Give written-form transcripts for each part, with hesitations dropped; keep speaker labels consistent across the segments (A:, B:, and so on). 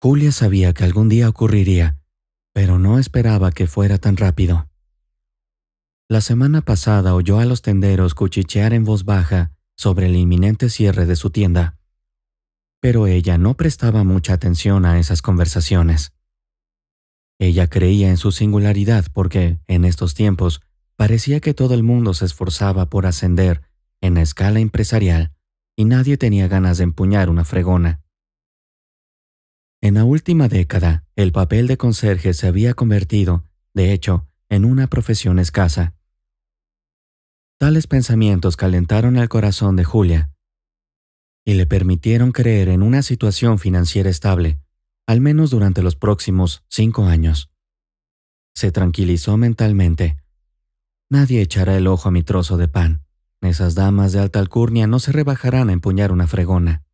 A: Julia sabía que algún día ocurriría, pero no esperaba que fuera tan rápido. La semana pasada oyó a los tenderos cuchichear en voz baja sobre el inminente cierre de su tienda, pero ella no prestaba mucha atención a esas conversaciones. Ella creía en su singularidad porque, en estos tiempos, parecía que todo el mundo se esforzaba por ascender en la escala empresarial y nadie tenía ganas de empuñar una fregona. En la última década, el papel de conserje se había convertido, de hecho, en una profesión escasa. Tales pensamientos calentaron el corazón de Julia y le permitieron creer en una situación financiera estable, al menos durante los próximos 5 años. Se tranquilizó mentalmente. Nadie echará el ojo a mi trozo de pan. Esas damas de alta alcurnia no se rebajarán a empuñar una fregona.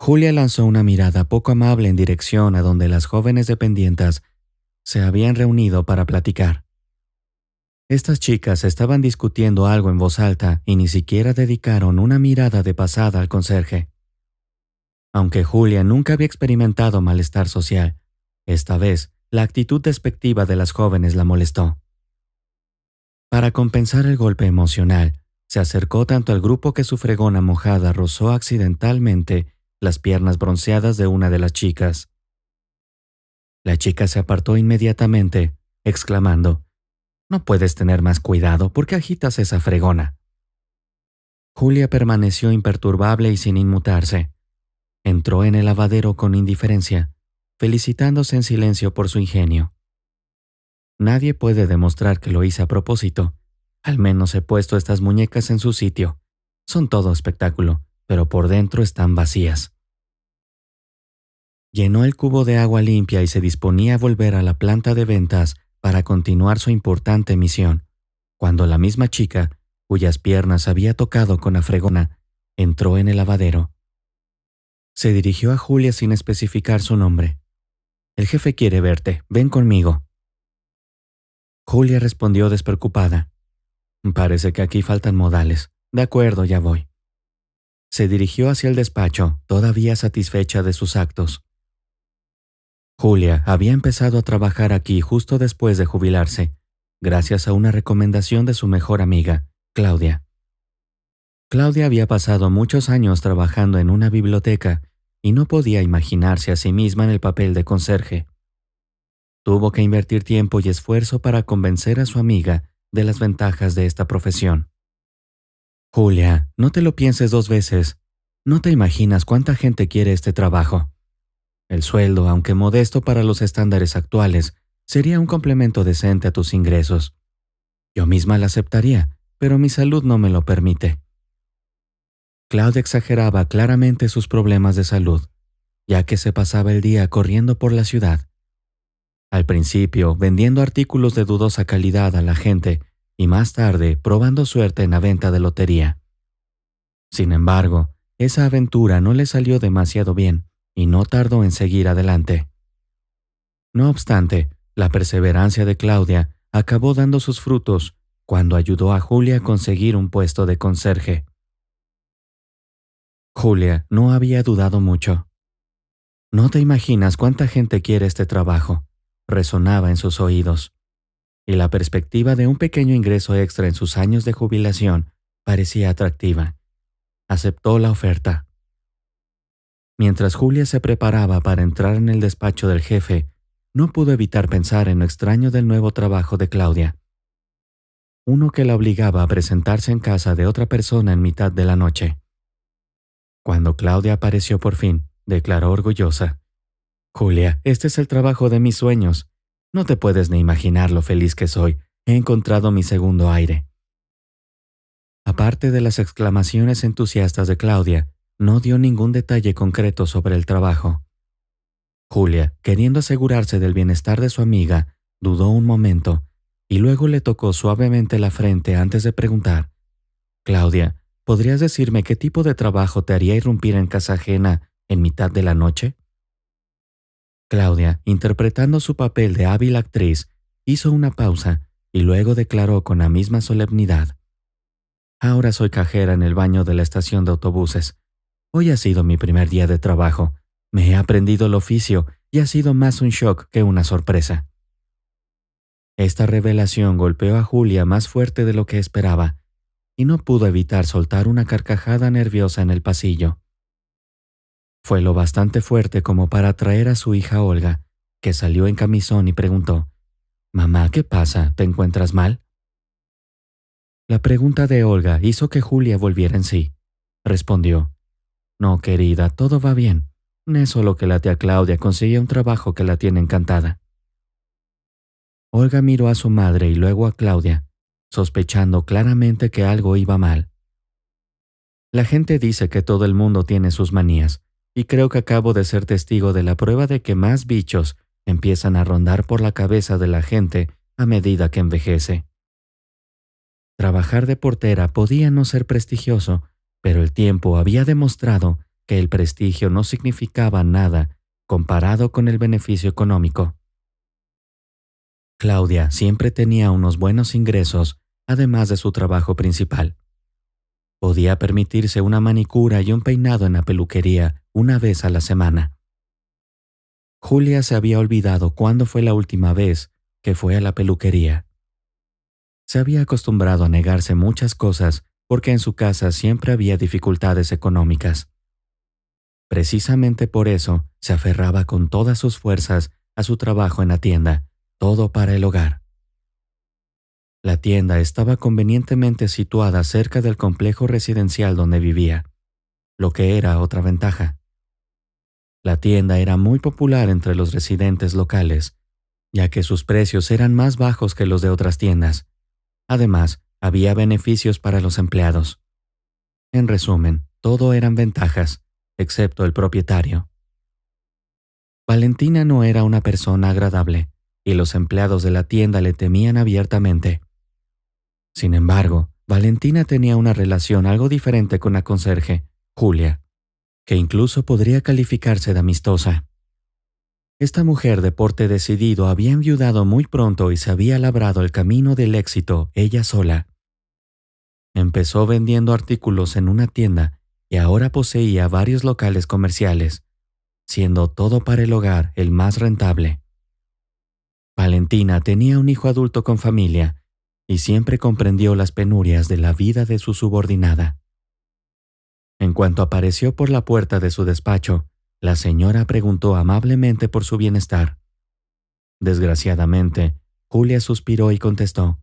A: Julia lanzó una mirada poco amable en dirección a donde las jóvenes dependientas se habían reunido para platicar. Estas chicas estaban discutiendo algo en voz alta y ni siquiera dedicaron una mirada de pasada al conserje. Aunque Julia nunca había experimentado malestar social, esta vez la actitud despectiva de las jóvenes la molestó. Para compensar el golpe emocional, se acercó tanto al grupo que su fregona mojada rozó accidentalmente las piernas bronceadas de una de las chicas. La chica se apartó inmediatamente, exclamando: «No puedes tener más cuidado, ¿por qué agitas esa fregona?». Julia permaneció imperturbable y sin inmutarse. Entró en el lavadero con indiferencia, felicitándose en silencio por su ingenio. Nadie puede demostrar que lo hice a propósito. Al menos he puesto estas muñecas en su sitio. Son todo espectáculo, pero por dentro están vacías. Llenó el cubo de agua limpia y se disponía a volver a la planta de ventas para continuar su importante misión, cuando la misma chica, cuyas piernas había tocado con la fregona, entró en el lavadero. Se dirigió a Julia sin especificar su nombre. «El jefe quiere verte, ven conmigo». Julia respondió despreocupada. «Parece que aquí faltan modales. De acuerdo, ya voy». Se dirigió hacia el despacho, todavía satisfecha de sus actos. Julia había empezado a trabajar aquí justo después de jubilarse, gracias a una recomendación de su mejor amiga, Claudia. Claudia había pasado muchos años trabajando en una biblioteca y no podía imaginarse a sí misma en el papel de conserje. Tuvo que invertir tiempo y esfuerzo para convencer a su amiga de las ventajas de esta profesión. «Julia, no te lo pienses 2 veces. No te imaginas cuánta gente quiere este trabajo. El sueldo, aunque modesto para los estándares actuales, sería un complemento decente a tus ingresos. Yo misma la aceptaría, pero mi salud no me lo permite». Claudia exageraba claramente sus problemas de salud, ya que se pasaba el día corriendo por la ciudad. Al principio, vendiendo artículos de dudosa calidad a la gente y más tarde probando suerte en la venta de lotería. Sin embargo, esa aventura no le salió demasiado bien y no tardó en seguir adelante. No obstante, la perseverancia de Claudia acabó dando sus frutos cuando ayudó a Julia a conseguir un puesto de conserje. Julia no había dudado mucho. «No te imaginas cuánta gente quiere este trabajo», resonaba en sus oídos, y la perspectiva de un pequeño ingreso extra en sus años de jubilación parecía atractiva. Aceptó la oferta. Mientras Julia se preparaba para entrar en el despacho del jefe, no pudo evitar pensar en lo extraño del nuevo trabajo de Claudia. Uno que la obligaba a presentarse en casa de otra persona en mitad de la noche. Cuando Claudia apareció por fin, declaró orgullosa: «Julia, este es el trabajo de mis sueños. No te puedes ni imaginar lo feliz que soy. He encontrado mi segundo aire». Aparte de las exclamaciones entusiastas de Claudia, no dio ningún detalle concreto sobre el trabajo. Julia, queriendo asegurarse del bienestar de su amiga, dudó un momento y luego le tocó suavemente la frente antes de preguntar: «Claudia, ¿podrías decirme qué tipo de trabajo te haría irrumpir en casa ajena en mitad de la noche?». Claudia, interpretando su papel de hábil actriz, hizo una pausa y luego declaró con la misma solemnidad: «Ahora soy cajera en el baño de la estación de autobuses. Hoy ha sido mi primer día de trabajo Me he aprendido el oficio y ha sido más un shock que una sorpresa. Esta revelación golpeó a Julia más fuerte de lo que esperaba, y no pudo evitar soltar una carcajada nerviosa en el pasillo. Fue lo bastante fuerte como para atraer a su hija Olga, que salió en camisón y preguntó: «Mamá, ¿qué pasa? ¿Te encuentras mal?». La pregunta de Olga hizo que Julia volviera en sí. Respondió: «No, querida, todo va bien. Es solo que la tía Claudia consiguió un trabajo que la tiene encantada». Olga miró a su madre y luego a Claudia, sospechando claramente que algo iba mal. La gente dice que todo el mundo tiene sus manías, y creo que acabo de ser testigo de la prueba de que más bichos empiezan a rondar por la cabeza de la gente a medida que envejece. Trabajar de portera podía no ser prestigioso, pero el tiempo había demostrado que el prestigio no significaba nada comparado con el beneficio económico. Claudia siempre tenía unos buenos ingresos, además de su trabajo principal. Podía permitirse una manicura y un peinado en la peluquería una vez a la semana. Julia se había olvidado cuándo fue la última vez que fue a la peluquería. Se había acostumbrado a negarse muchas cosas porque en su casa siempre había dificultades económicas. Precisamente por eso se aferraba con todas sus fuerzas a su trabajo en la tienda, todo para el hogar. La tienda estaba convenientemente situada cerca del complejo residencial donde vivía, lo que era otra ventaja. La tienda era muy popular entre los residentes locales, ya que sus precios eran más bajos que los de otras tiendas. Además, había beneficios para los empleados. En resumen, todo eran ventajas, excepto el propietario. Valentina no era una persona agradable, y los empleados de la tienda le temían abiertamente. Sin embargo, Valentina tenía una relación algo diferente con la conserje, Julia, que incluso podría calificarse de amistosa. Esta mujer de porte decidido había enviudado muy pronto y se había labrado el camino del éxito ella sola. Empezó vendiendo artículos en una tienda y ahora poseía varios locales comerciales, siendo todo para el hogar el más rentable. Valentina tenía un hijo adulto con familia y siempre comprendió las penurias de la vida de su subordinada. En cuanto apareció por la puerta de su despacho, la señora preguntó amablemente por su bienestar. Desgraciadamente, Julia suspiró y contestó: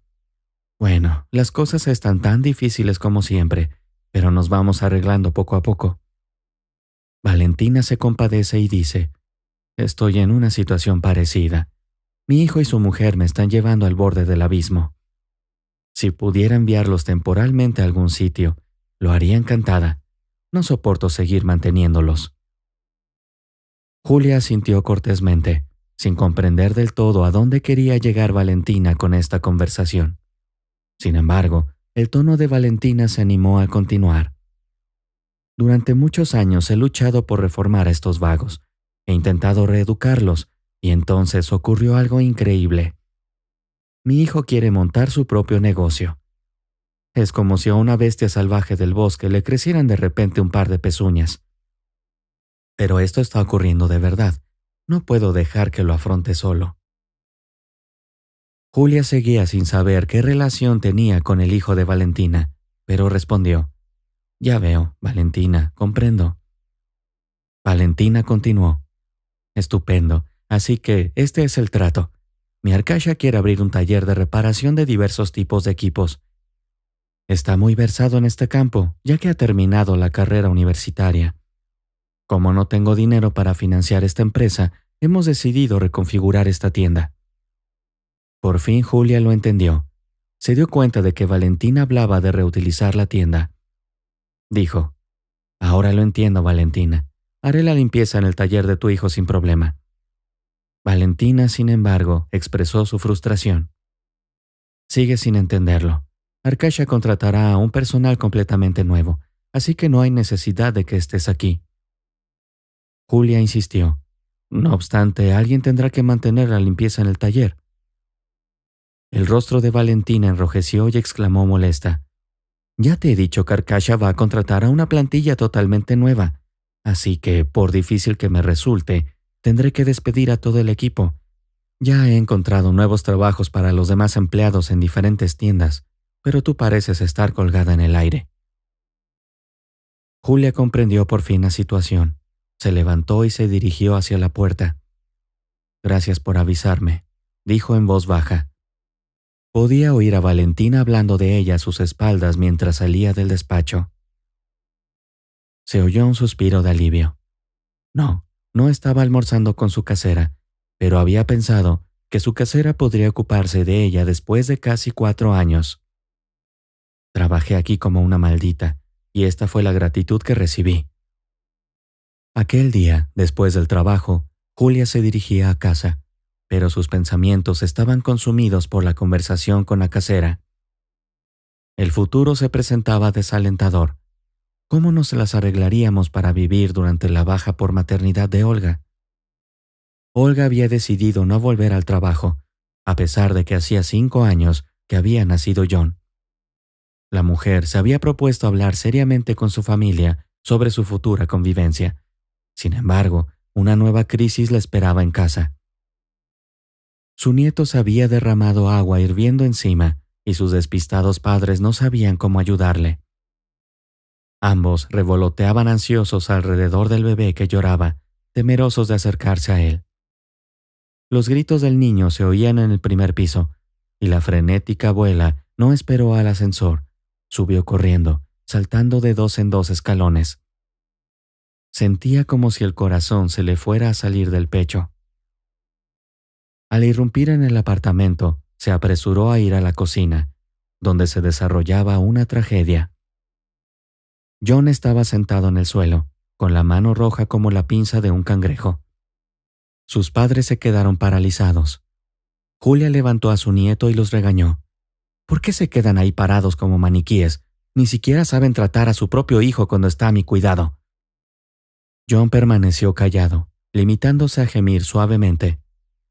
A: «Bueno, las cosas están tan difíciles como siempre, pero nos vamos arreglando poco a poco». Valentina se compadece y dice: «Estoy en una situación parecida. Mi hijo y su mujer me están llevando al borde del abismo. Si pudiera enviarlos temporalmente a algún sitio, lo haría encantada. No soporto seguir manteniéndolos». Julia asintió cortésmente, sin comprender del todo a dónde quería llegar Valentina con esta conversación. Sin embargo, el tono de Valentina se animó a continuar. «Durante muchos años he luchado por reformar a estos vagos. He intentado reeducarlos, y entonces ocurrió algo increíble. Mi hijo quiere montar su propio negocio. Es como si a una bestia salvaje del bosque le crecieran de repente un par de pezuñas. Pero esto está ocurriendo de verdad. No puedo dejar que lo afronte solo». Julia seguía sin saber qué relación tenía con el hijo de Valentina, pero respondió: «Ya veo, Valentina, comprendo». Valentina continuó: «Estupendo, así que este es el trato. Mi Arkasha quiere abrir un taller de reparación de diversos tipos de equipos. Está muy versado en este campo, ya que ha terminado la carrera universitaria. Como no tengo dinero para financiar esta empresa, hemos decidido reconfigurar esta tienda». Por fin Julia lo entendió. Se dio cuenta de que Valentina hablaba de reutilizar la tienda. Dijo: «Ahora lo entiendo, Valentina. Haré la limpieza en el taller de tu hijo sin problema». Valentina, sin embargo, expresó su frustración. «Sigue sin entenderlo. Arkasha contratará a un personal completamente nuevo, así que no hay necesidad de que estés aquí». Julia insistió: «No obstante, alguien tendrá que mantener la limpieza en el taller». El rostro de Valentina enrojeció y exclamó molesta: «Ya te he dicho que Arkasha va a contratar a una plantilla totalmente nueva. Así que, por difícil que me resulte, tendré que despedir a todo el equipo. Ya he encontrado nuevos trabajos para los demás empleados en diferentes tiendas, pero tú pareces estar colgada en el aire. Julia comprendió por fin la situación. Se levantó y se dirigió hacia la puerta. Gracias por avisarme, dijo en voz baja. Podía oír a Valentina hablando de ella a sus espaldas mientras salía del despacho. Se oyó un suspiro de alivio. No estaba almorzando con su casera, pero había pensado que su casera podría ocuparse de ella después de casi 4 años. Trabajé aquí como una maldita, y esta fue la gratitud que recibí. Aquel día, después del trabajo, Julia se dirigía a casa, pero sus pensamientos estaban consumidos por la conversación con la casera. El futuro se presentaba desalentador. ¿Cómo nos las arreglaríamos para vivir durante la baja por maternidad de Olga? Olga había decidido no volver al trabajo, a pesar de que hacía 5 años que había nacido John. La mujer se había propuesto hablar seriamente con su familia sobre su futura convivencia. Sin embargo, una nueva crisis la esperaba en casa. Su nieto se había derramado agua hirviendo encima y sus despistados padres no sabían cómo ayudarle. Ambos revoloteaban ansiosos alrededor del bebé que lloraba, temerosos de acercarse a él. Los gritos del niño se oían en el primer piso, y la frenética abuela no esperó al ascensor. Subió corriendo, saltando de 2 en 2 escalones. Sentía como si el corazón se le fuera a salir del pecho. Al irrumpir en el apartamento, se apresuró a ir a la cocina, donde se desarrollaba una tragedia. John estaba sentado en el suelo, con la mano roja como la pinza de un cangrejo. Sus padres se quedaron paralizados. Julia levantó a su nieto y los regañó. ¿Por qué se quedan ahí parados como maniquíes? Ni siquiera saben tratar a su propio hijo cuando está a mi cuidado. John permaneció callado, limitándose a gemir suavemente.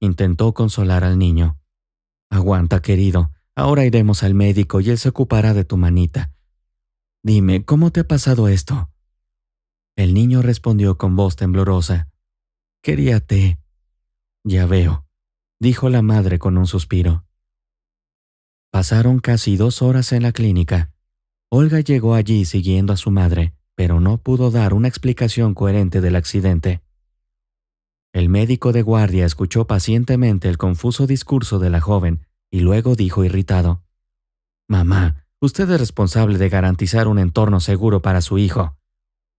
A: Intentó consolar al niño. Aguanta, querido. Ahora iremos al médico y él se ocupará de tu manita. Dime, ¿cómo te ha pasado esto? El niño respondió con voz temblorosa. Quería té. Ya veo, dijo la madre con un suspiro. Pasaron casi 2 horas en la clínica. Olga llegó allí siguiendo a su madre, pero no pudo dar una explicación coherente del accidente. El médico de guardia escuchó pacientemente el confuso discurso de la joven y luego dijo irritado: Mamá, usted es responsable de garantizar un entorno seguro para su hijo.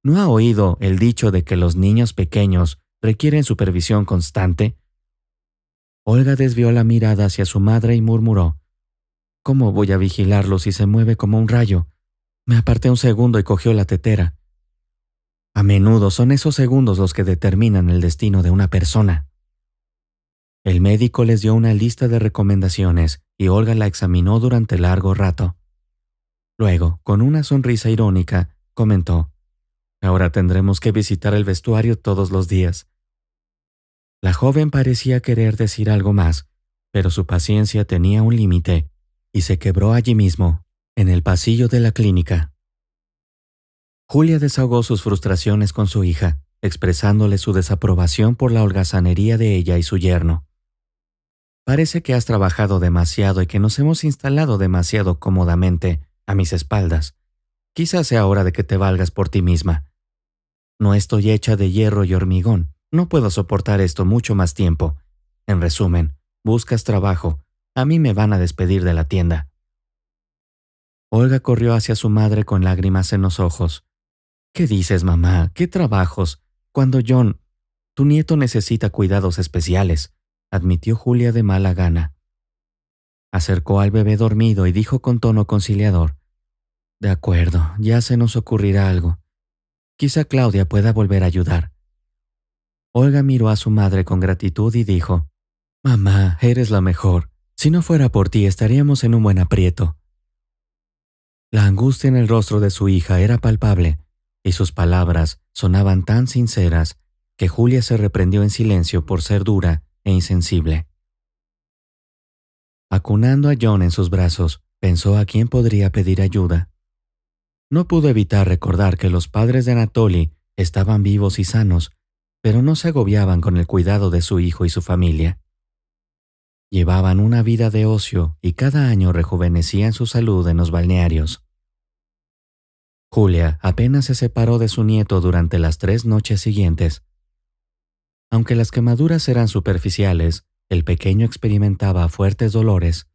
A: ¿No ha oído el dicho de que los niños pequeños requieren supervisión constante? Olga desvió la mirada hacia su madre y murmuró: ¿Cómo voy a vigilarlo si se mueve como un rayo? Me aparté un segundo y cogió la tetera. A menudo son esos segundos los que determinan el destino de una persona. El médico les dio una lista de recomendaciones y Olga la examinó durante largo rato. Luego, con una sonrisa irónica, comentó: Ahora tendremos que visitar el vestuario todos los días. La joven parecía querer decir algo más, pero su paciencia tenía un límite y se quebró allí mismo, en el pasillo de la clínica. Julia desahogó sus frustraciones con su hija, expresándole su desaprobación por la holgazanería de ella y su yerno. Parece que has trabajado demasiado y que nos hemos instalado demasiado cómodamente a mis espaldas. Quizás sea hora de que te valgas por ti misma. No estoy hecha de hierro y hormigón. No puedo soportar esto mucho más tiempo. En resumen, buscas trabajo. A mí me van a despedir de la tienda. Olga corrió hacia su madre con lágrimas en los ojos. ¿Qué dices, mamá? ¿Qué trabajos? Cuando John, tu nieto necesita cuidados especiales, admitió Julia de mala gana. Acercó al bebé dormido y dijo con tono conciliador: De acuerdo, ya se nos ocurrirá algo. Quizá Claudia pueda volver a ayudar. Olga miró a su madre con gratitud y dijo: Mamá, eres la mejor. Si no fuera por ti, estaríamos en un buen aprieto. La angustia en el rostro de su hija era palpable, y sus palabras sonaban tan sinceras que Julia se reprendió en silencio por ser dura e insensible. Acunando a John en sus brazos, pensó a quién podría pedir ayuda. No pudo evitar recordar que los padres de Anatoly Estaban vivos y sanos, pero no se agobiaban con el cuidado de su hijo y su familia. Llevaban una vida de ocio y cada año rejuvenecían su salud en los balnearios. Julia apenas se separó de su nieto durante las 3 noches siguientes. Aunque las quemaduras eran superficiales, el pequeño experimentaba fuertes dolores,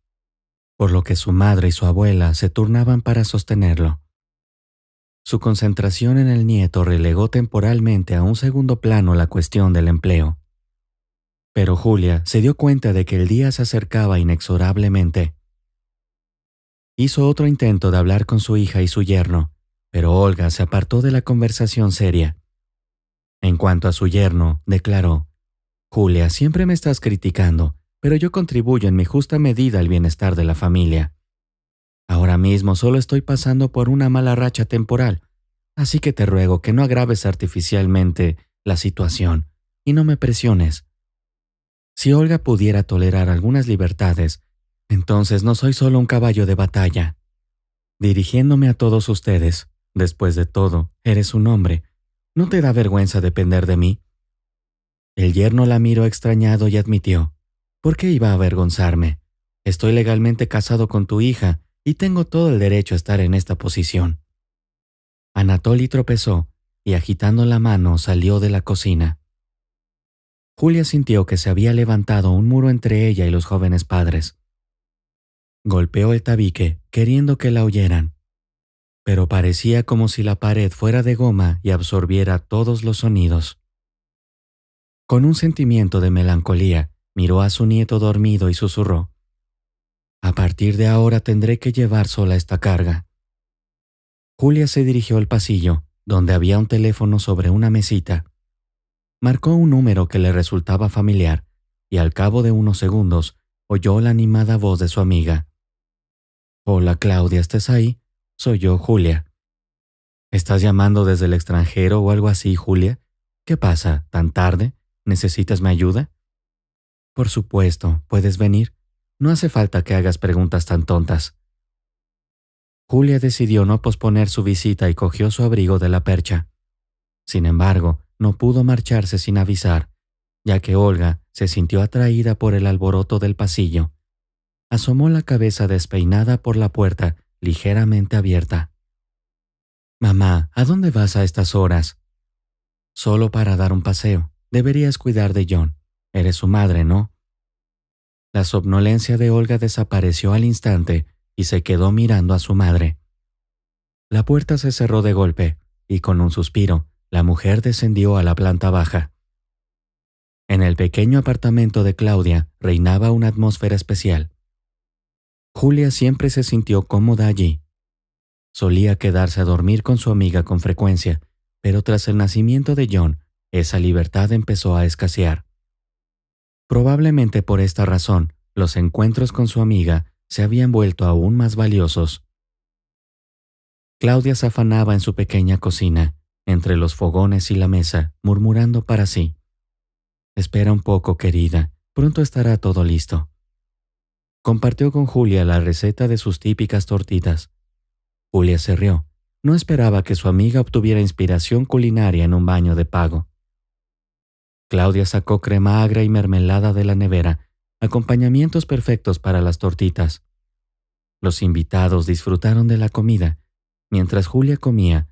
A: por lo que su madre y su abuela se turnaban para sostenerlo. Su concentración en el nieto relegó temporalmente a un segundo plano la cuestión del empleo. Pero Julia se dio cuenta de que el día se acercaba inexorablemente. Hizo otro intento de hablar con su hija y su yerno, pero Olga se apartó de la conversación seria. En cuanto a su yerno, declaró: «Julia, siempre me estás criticando, pero yo contribuyo en mi justa medida al bienestar de la familia. Ahora mismo solo estoy pasando por una mala racha temporal, así que te ruego que no agraves artificialmente la situación y no me presiones. Si Olga pudiera tolerar algunas libertades, entonces no soy solo un caballo de batalla. Dirigiéndome a todos ustedes, después de todo, eres un hombre. ¿No te da vergüenza depender de mí?». El yerno la miró extrañado y admitió: «¿Por qué iba a avergonzarme? Estoy legalmente casado con tu hija y tengo todo el derecho a estar en esta posición». Anatoly tropezó y agitando la mano salió de la cocina. Julia sintió que se había levantado un muro entre ella y los jóvenes padres. Golpeó el tabique, queriendo que la oyeran, pero parecía como si la pared fuera de goma y absorbiera todos los sonidos. Con un sentimiento de melancolía, miró a su nieto dormido y susurró: «A partir de ahora tendré que llevar sola esta carga». Julia se dirigió al pasillo, donde había un teléfono sobre una mesita. Marcó un número que le resultaba familiar y al cabo de unos segundos oyó la animada voz de su amiga. «Hola Claudia, ¿estás ahí? Soy yo, Julia». «¿Estás llamando desde el extranjero o algo así, Julia? ¿Qué pasa? ¿Tan tarde? ¿Necesitas mi ayuda?». «Por supuesto, puedes venir. No hace falta que hagas preguntas tan tontas». Julia decidió no posponer su visita y cogió su abrigo de la percha. Sin embargo, no pudo marcharse sin avisar, ya que Olga se sintió atraída por el alboroto del pasillo. Asomó la cabeza despeinada por la puerta, ligeramente abierta. «Mamá, ¿a dónde vas a estas horas?» «Solo para dar un paseo. Deberías cuidar de John. Eres su madre, ¿no?». La somnolencia de Olga desapareció al instante y se quedó mirando a su madre. La puerta se cerró de golpe y con un suspiro, la mujer descendió a la planta baja. En el pequeño apartamento de Claudia reinaba una atmósfera especial. Julia siempre se sintió cómoda allí. Solía quedarse a dormir con su amiga con frecuencia, pero tras el nacimiento de John, esa libertad empezó a escasear. Probablemente por esta razón, los encuentros con su amiga se habían vuelto aún más valiosos. Claudia se afanaba en su pequeña cocina, entre los fogones y la mesa, murmurando para sí: «Espera un poco, querida, pronto estará todo listo». Compartió con Julia la receta de sus típicas tortitas. Julia se rió. No esperaba que su amiga obtuviera inspiración culinaria en un baño de pago. Claudia sacó crema agria y mermelada de la nevera, acompañamientos perfectos para las tortitas. Los invitados disfrutaron de la comida. Mientras Julia comía,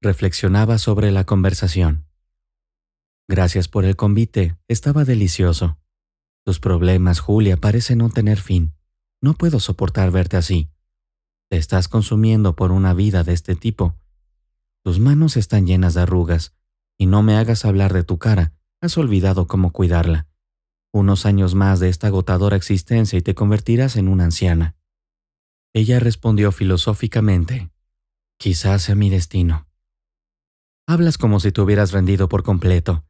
A: reflexionaba sobre la conversación. «Gracias por el convite, estaba delicioso. Tus problemas, Julia, parecen no tener fin. No puedo soportar verte así. Te estás consumiendo por una vida de este tipo. Tus manos están llenas de arrugas, y no me hagas hablar de tu cara, has olvidado cómo cuidarla. Unos años más de esta agotadora existencia y te convertirás en una anciana». Ella respondió filosóficamente: «Quizás sea mi destino». «Hablas como si te hubieras rendido por completo.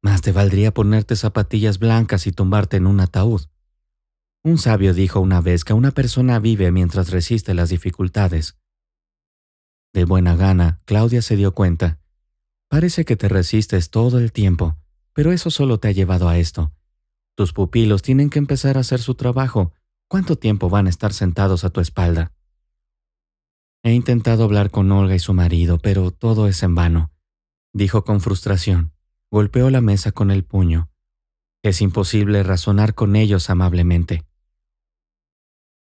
A: Más te valdría ponerte zapatillas blancas y tumbarte en un ataúd. Un sabio dijo una vez que una persona vive mientras resiste las dificultades». De buena gana, Claudia se dio cuenta. «Parece que te resistes todo el tiempo, pero eso solo te ha llevado a esto. Tus pupilos tienen que empezar a hacer su trabajo. ¿Cuánto tiempo van a estar sentados a tu espalda?». «He intentado hablar con Olga y su marido, pero todo es en vano. dijo con frustración. Golpeó la mesa con el puño. Es imposible razonar con ellos amablemente.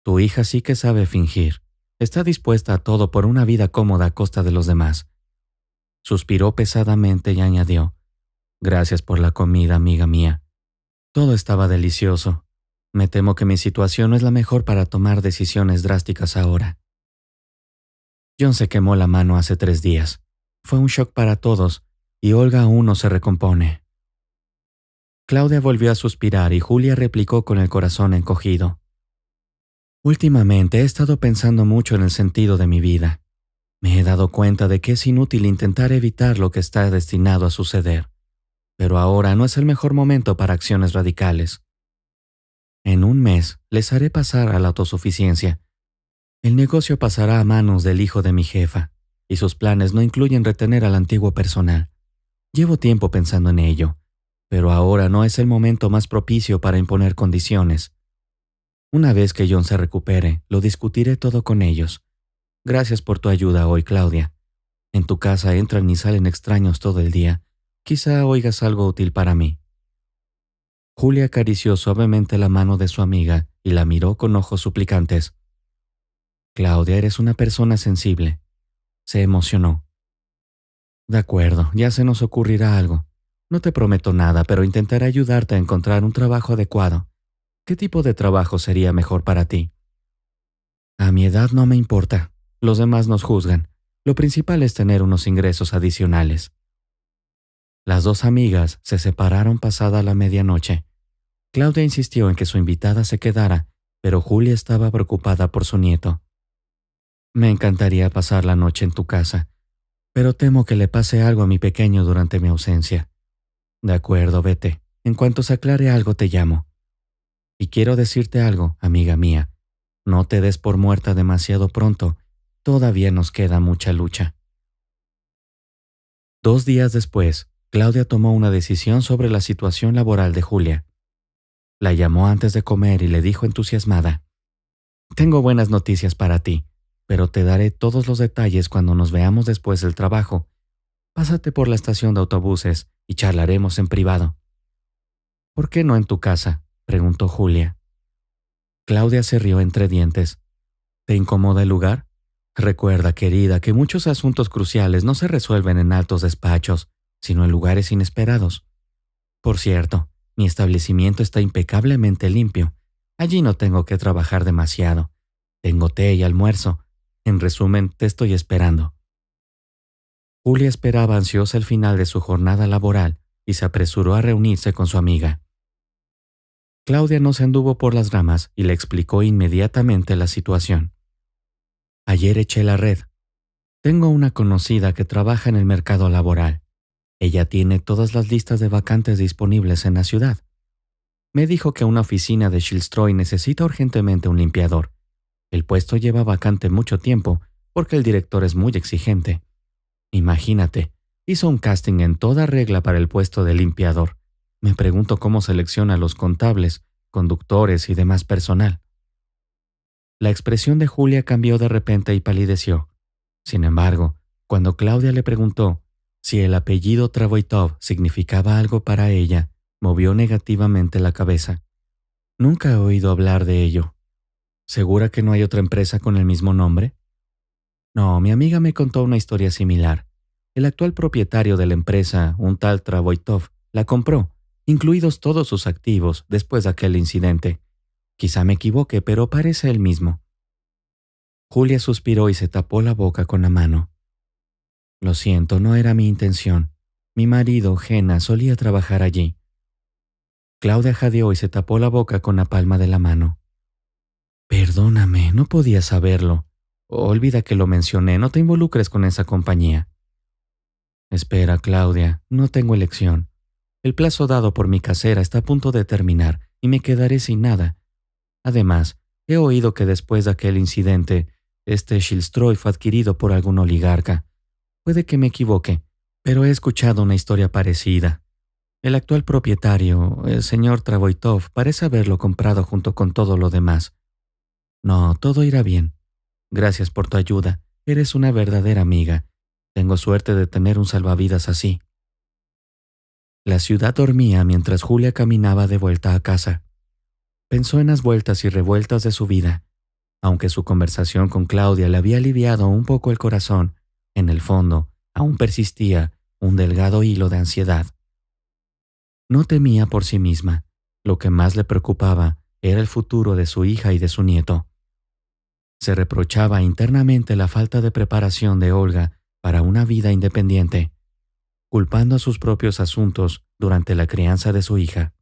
A: Tu hija sí que sabe fingir. Está dispuesta a todo por una vida cómoda a costa de los demás. Suspiró pesadamente y añadió: Gracias por la comida, amiga mía. Todo estaba delicioso. Me temo que mi situación no es la mejor para tomar decisiones drásticas ahora. John se quemó la mano hace 3 días. Fue un shock para todos, y Olga aún no se recompone. Claudia volvió a suspirar y Julia replicó con el corazón encogido. Últimamente he estado pensando mucho en el sentido de mi vida. Me he dado cuenta de que es inútil intentar evitar lo que está destinado a suceder. Pero ahora no es el mejor momento para acciones radicales. En 1 mes les haré pasar a la autosuficiencia. El negocio pasará a manos del hijo de mi jefa, y sus planes no incluyen retener al antiguo personal. Llevo tiempo pensando en ello, pero ahora no es el momento más propicio para imponer condiciones. Una vez que John se recupere, lo discutiré todo con ellos. Gracias por tu ayuda hoy, Claudia. En tu casa entran y salen extraños todo el día. Quizá oigas algo útil para mí. Julia acarició suavemente la mano de su amiga y la miró con ojos suplicantes. Claudia, eres una persona sensible. Se emocionó. De acuerdo, ya se nos ocurrirá algo. No te prometo nada, pero intentaré ayudarte a encontrar un trabajo adecuado. ¿Qué tipo de trabajo sería mejor para ti? A mi edad no me importa. Los demás nos juzgan. Lo principal es tener unos ingresos adicionales. Las 2 amigas se separaron pasada la medianoche. Claudia insistió en que su invitada se quedara, pero Julia estaba preocupada por su nieto. Me encantaría pasar la noche en tu casa, pero temo que le pase algo a mi pequeño durante mi ausencia. De acuerdo, vete. En cuanto se aclare algo te llamo. Y quiero decirte algo, amiga mía. No te des por muerta demasiado pronto. Todavía nos queda mucha lucha. 2 días después, Claudia tomó una decisión sobre la situación laboral de Julia. La llamó antes de comer y le dijo entusiasmada: Tengo buenas noticias para ti, pero te daré todos los detalles cuando nos veamos después del trabajo. Pásate por la estación de autobuses y charlaremos en privado. ¿Por qué no en tu casa?, preguntó Julia. Claudia se rió entre dientes. ¿Te incomoda el lugar? Recuerda, querida, que muchos asuntos cruciales no se resuelven en altos despachos, sino en lugares inesperados. Por cierto, mi establecimiento está impecablemente limpio. Allí no tengo que trabajar demasiado. Tengo té y almuerzo. En resumen, te estoy esperando. Julia esperaba ansiosa el final de su jornada laboral y se apresuró a reunirse con su amiga. Claudia no se anduvo por las ramas y le explicó inmediatamente la situación. Ayer eché la red. Tengo una conocida que trabaja en el mercado laboral. Ella tiene todas las listas de vacantes disponibles en la ciudad. Me dijo que una oficina de Schilstroy necesita urgentemente un limpiador. El puesto lleva vacante mucho tiempo porque el director es muy exigente. Imagínate, hizo un casting en toda regla para el puesto de limpiador. Me pregunto cómo selecciona a los contables, conductores y demás personal. La expresión de Julia cambió de repente y palideció. Sin embargo, cuando Claudia le preguntó si el apellido Travoitov significaba algo para ella, movió negativamente la cabeza. Nunca he oído hablar de ello. ¿Segura que no hay otra empresa con el mismo nombre? No, mi amiga me contó una historia similar. El actual propietario de la empresa, un tal Travoitov, la compró, incluidos todos sus activos, después de aquel incidente. Quizá me equivoque, pero parece el mismo. Julia suspiró y se tapó la boca con la mano. Lo siento, no era mi intención. Mi marido, Gena, solía trabajar allí. Claudia jadeó y se tapó la boca con la palma de la mano. Perdóname, no podía saberlo. Olvida que lo mencioné, no te involucres con esa compañía. Espera, Claudia, no tengo elección. El plazo dado por mi casera está a punto de terminar y me quedaré sin nada. Además, he oído que después de aquel incidente, este Schilstroy fue adquirido por algún oligarca. Puede que me equivoque, pero he escuchado una historia parecida. El actual propietario, el señor Travoitov, parece haberlo comprado junto con todo lo demás. No, todo irá bien. Gracias por tu ayuda. Eres una verdadera amiga. Tengo suerte de tener un salvavidas así. La ciudad dormía mientras Julia caminaba de vuelta a casa. Pensó en las vueltas y revueltas de su vida. Aunque su conversación con Claudia le había aliviado un poco el corazón, en el fondo aún persistía un delgado hilo de ansiedad. No temía por sí misma. Lo que más le preocupaba era el futuro de su hija y de su nieto. Se reprochaba internamente la falta de preparación de Olga para una vida independiente, culpando a sus propios asuntos durante la crianza de su hija.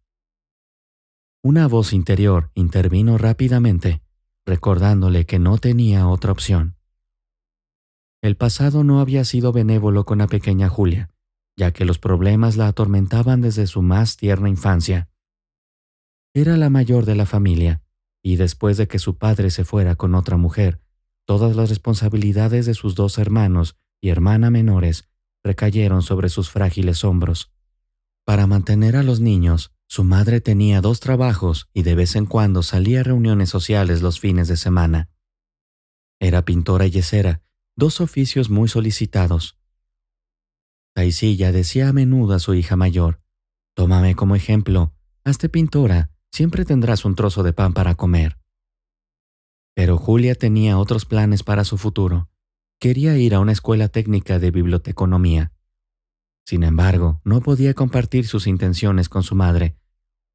A: Una voz interior intervino rápidamente, recordándole que no tenía otra opción. El pasado no había sido benévolo con la pequeña Julia, ya que los problemas la atormentaban desde su más tierna infancia. Era la mayor de la familia, y después de que su padre se fuera con otra mujer, todas las responsabilidades de sus dos hermanos y hermana menores recayeron sobre sus frágiles hombros. Para mantener a los niños, su madre tenía 2 trabajos y de vez en cuando salía a reuniones sociales los fines de semana. Era pintora y yesera, 2 oficios muy solicitados. Taisilla decía a menudo a su hija mayor: «Tómame como ejemplo, hazte pintora, siempre tendrás un trozo de pan para comer». Pero Julia tenía otros planes para su futuro. Quería ir a una escuela técnica de biblioteconomía. Sin embargo, no podía compartir sus intenciones con su madre,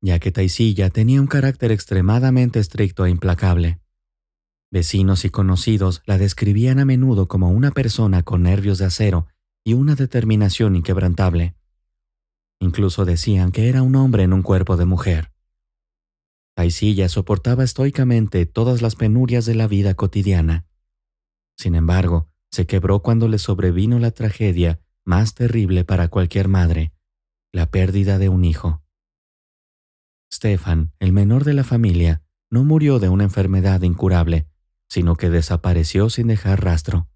A: ya que Taisilla tenía un carácter extremadamente estricto e implacable. Vecinos y conocidos la describían a menudo como una persona con nervios de acero y una determinación inquebrantable. Incluso decían que era un hombre en un cuerpo de mujer. Taisilla soportaba estoicamente todas las penurias de la vida cotidiana. Sin embargo, se quebró cuando le sobrevino la tragedia más terrible para cualquier madre: la pérdida de un hijo. Stefan, el menor de la familia, no murió de una enfermedad incurable, sino que desapareció sin dejar rastro.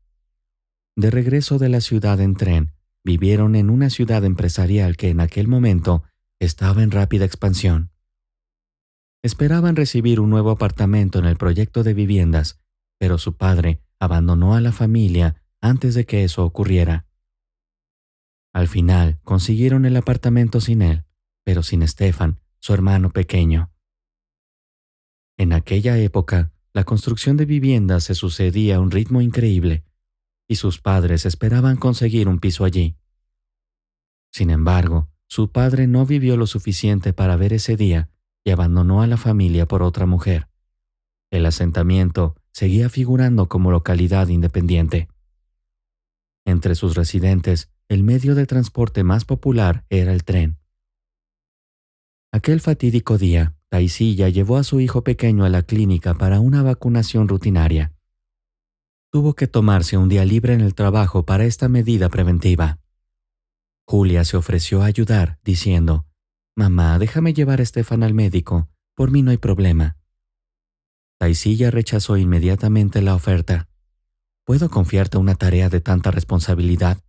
A: De regreso de la ciudad en tren, vivieron en una ciudad empresarial que en aquel momento estaba en rápida expansión. Esperaban recibir un nuevo apartamento en el proyecto de viviendas, pero su padre abandonó a la familia antes de que eso ocurriera. Al final consiguieron el apartamento sin él, pero sin Stefan, su hermano pequeño. En aquella época, la construcción de viviendas se sucedía a un ritmo increíble, y sus padres esperaban conseguir un piso allí. Sin embargo, su padre no vivió lo suficiente para ver ese día y abandonó a la familia por otra mujer. El asentamiento seguía figurando como localidad independiente. Entre sus residentes, el medio de transporte más popular era el tren. Aquel fatídico día, Taisilla llevó a su hijo pequeño a la clínica para una vacunación rutinaria. Tuvo que tomarse un día libre en el trabajo para esta medida preventiva. Julia se ofreció a ayudar, diciendo: «Mamá, déjame llevar a Stefan al médico, por mí no hay problema». Taisilla rechazó inmediatamente la oferta. «¿Puedo confiarte una tarea de tanta responsabilidad?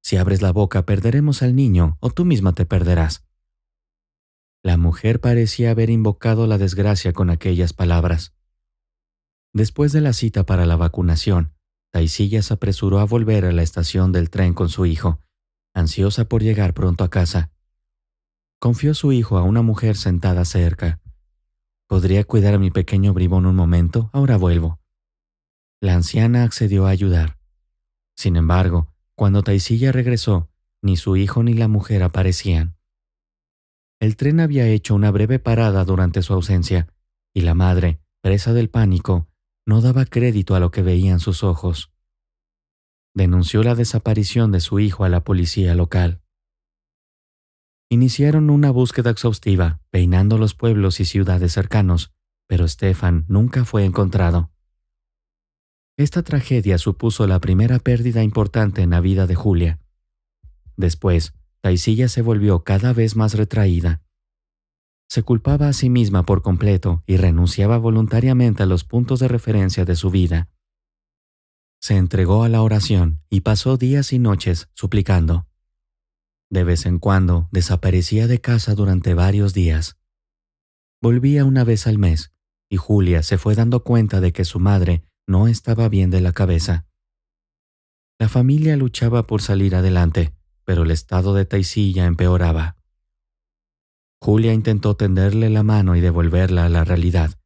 A: Si abres la boca perderemos al niño o tú misma te perderás». La mujer parecía haber invocado la desgracia con aquellas palabras. Después de la cita para la vacunación, Taisilla se apresuró a volver a la estación del tren con su hijo, ansiosa por llegar pronto a casa. Confió su hijo a una mujer sentada cerca. «¿Podría cuidar a mi pequeño bribón un momento? Ahora vuelvo». La anciana accedió a ayudar. Sin embargo, cuando Taisilla regresó, ni su hijo ni la mujer aparecían. El tren había hecho una breve parada durante su ausencia, y la madre, presa del pánico, no daba crédito a lo que veían sus ojos. Denunció la desaparición de su hijo a la policía local. Iniciaron una búsqueda exhaustiva, peinando los pueblos y ciudades cercanos, pero Stefan nunca fue encontrado. Esta tragedia supuso la primera pérdida importante en la vida de Julia. Después, Taisilla se volvió cada vez más retraída. Se culpaba a sí misma por completo y renunciaba voluntariamente a los puntos de referencia de su vida. Se entregó a la oración y pasó días y noches suplicando. De vez en cuando desaparecía de casa durante varios días. Volvía una vez al mes, y Julia se fue dando cuenta de que su madre no estaba bien de la cabeza. La familia luchaba por salir adelante, pero el estado de Taisilla empeoraba. Julia intentó tenderle la mano y devolverla a la realidad,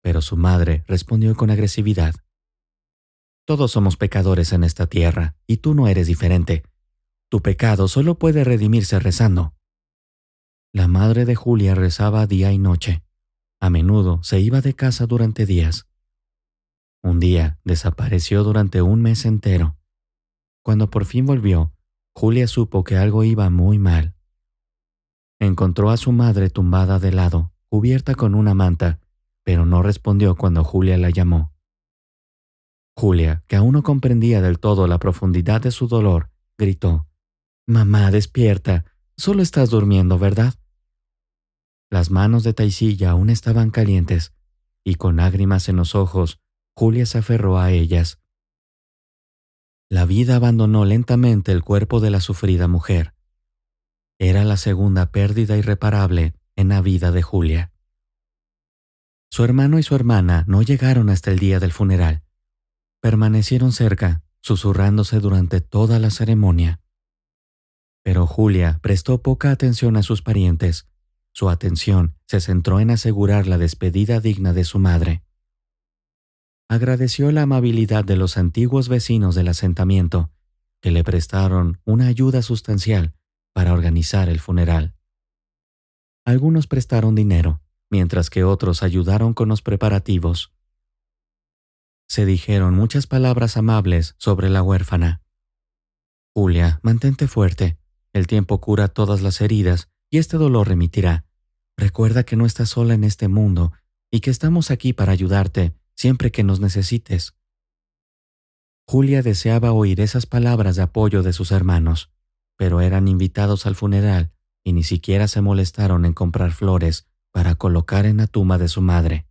A: pero su madre respondió con agresividad. Todos somos pecadores en esta tierra, y tú no eres diferente. Tu pecado solo puede redimirse rezando. La madre de Julia rezaba día y noche. A menudo se iba de casa durante días. Un día desapareció durante un mes entero. Cuando por fin volvió, Julia supo que algo iba muy mal. Encontró a su madre tumbada de lado, cubierta con una manta, pero no respondió cuando Julia la llamó. Julia, que aún no comprendía del todo la profundidad de su dolor, gritó: «Mamá, despierta. Solo estás durmiendo, ¿verdad?». Las manos de Taisilla aún estaban calientes, y con lágrimas en los ojos, Julia se aferró a ellas. La vida abandonó lentamente el cuerpo de la sufrida mujer. Era la segunda pérdida irreparable en la vida de Julia. Su hermano y su hermana no llegaron hasta el día del funeral. Permanecieron cerca, susurrándose durante toda la ceremonia. Pero Julia prestó poca atención a sus parientes. Su atención se centró en asegurar la despedida digna de su madre. Agradeció la amabilidad de los antiguos vecinos del asentamiento, que le prestaron una ayuda sustancial para organizar el funeral. Algunos prestaron dinero, mientras que otros ayudaron con los preparativos. Se dijeron muchas palabras amables sobre la huérfana. «Julia, mantente fuerte. El tiempo cura todas las heridas y este dolor remitirá. Recuerda que no estás sola en este mundo y que estamos aquí para ayudarte siempre que nos necesites». Julia deseaba oír esas palabras de apoyo de sus hermanos, pero eran invitados al funeral y ni siquiera se molestaron en comprar flores para colocar en la tumba de su madre.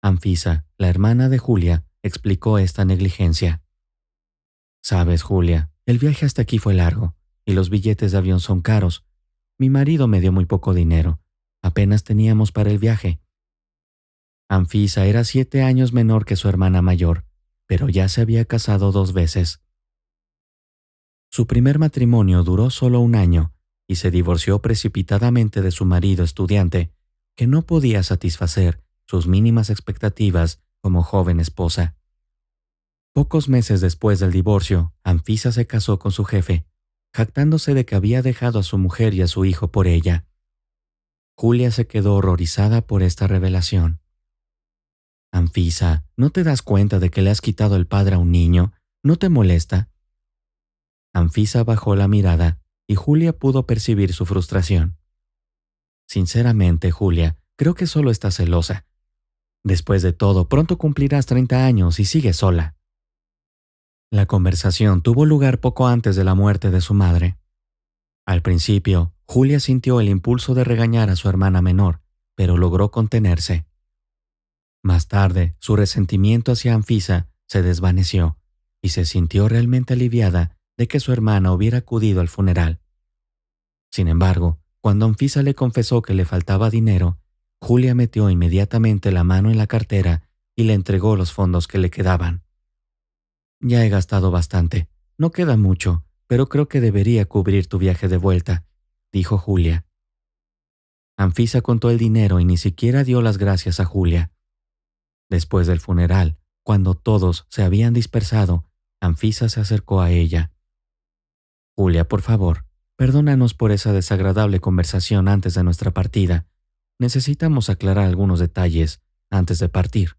A: Anfisa, la hermana de Julia, explicó esta negligencia. «Sabes, Julia, el viaje hasta aquí fue largo y los billetes de avión son caros. Mi marido me dio muy poco dinero. Apenas teníamos para el viaje». Anfisa era 7 años menor que su hermana mayor, pero ya se había casado 2 veces. Su primer matrimonio duró solo 1 año y se divorció precipitadamente de su marido estudiante, que no podía satisfacer sus mínimas expectativas como joven esposa. Pocos meses después del divorcio, Anfisa se casó con su jefe, jactándose de que había dejado a su mujer y a su hijo por ella. Julia se quedó horrorizada por esta revelación. «Anfisa, ¿no te das cuenta de que le has quitado el padre a un niño? ¿No te molesta?». Anfisa bajó la mirada y Julia pudo percibir su frustración. «Sinceramente, Julia, creo que solo estás celosa. Después de todo, pronto cumplirás 30 años y sigues sola». La conversación tuvo lugar poco antes de la muerte de su madre. Al principio, Julia sintió el impulso de regañar a su hermana menor, pero logró contenerse. Más tarde, su resentimiento hacia Anfisa se desvaneció y se sintió realmente aliviada de que su hermana hubiera acudido al funeral. Sin embargo, cuando Anfisa le confesó que le faltaba dinero, Julia metió inmediatamente la mano en la cartera y le entregó los fondos que le quedaban. «Ya he gastado bastante. No queda mucho, pero creo que debería cubrir tu viaje de vuelta», dijo Julia. Anfisa contó el dinero y ni siquiera dio las gracias a Julia. Después del funeral, cuando todos se habían dispersado, Anfisa se acercó a ella. «Julia, por favor, perdónanos por esa desagradable conversación antes de nuestra partida. Necesitamos aclarar algunos detalles antes de partir».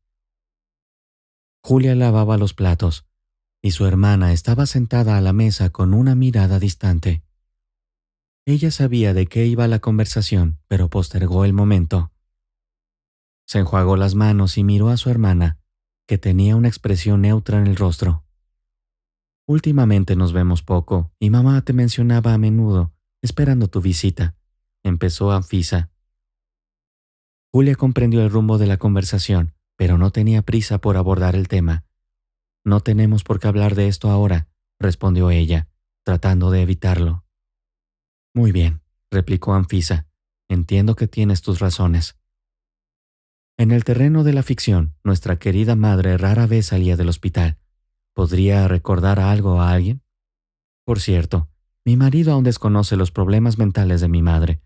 A: Julia lavaba los platos y su hermana estaba sentada a la mesa con una mirada distante. Ella sabía de qué iba la conversación, pero postergó el momento. Se enjuagó las manos y miró a su hermana, que tenía una expresión neutra en el rostro. «Últimamente nos vemos poco y mamá te mencionaba a menudo, esperando tu visita», empezó Anfisa. Julia comprendió el rumbo de la conversación, pero no tenía prisa por abordar el tema. «No tenemos por qué hablar de esto ahora», respondió ella, tratando de evitarlo. «Muy bien», replicó Anfisa. «Entiendo que tienes tus razones». En el terreno de la ficción, nuestra querida madre rara vez salía del hospital. ¿Podría recordar algo a alguien? Por cierto, mi marido aún desconoce los problemas mentales de mi madre.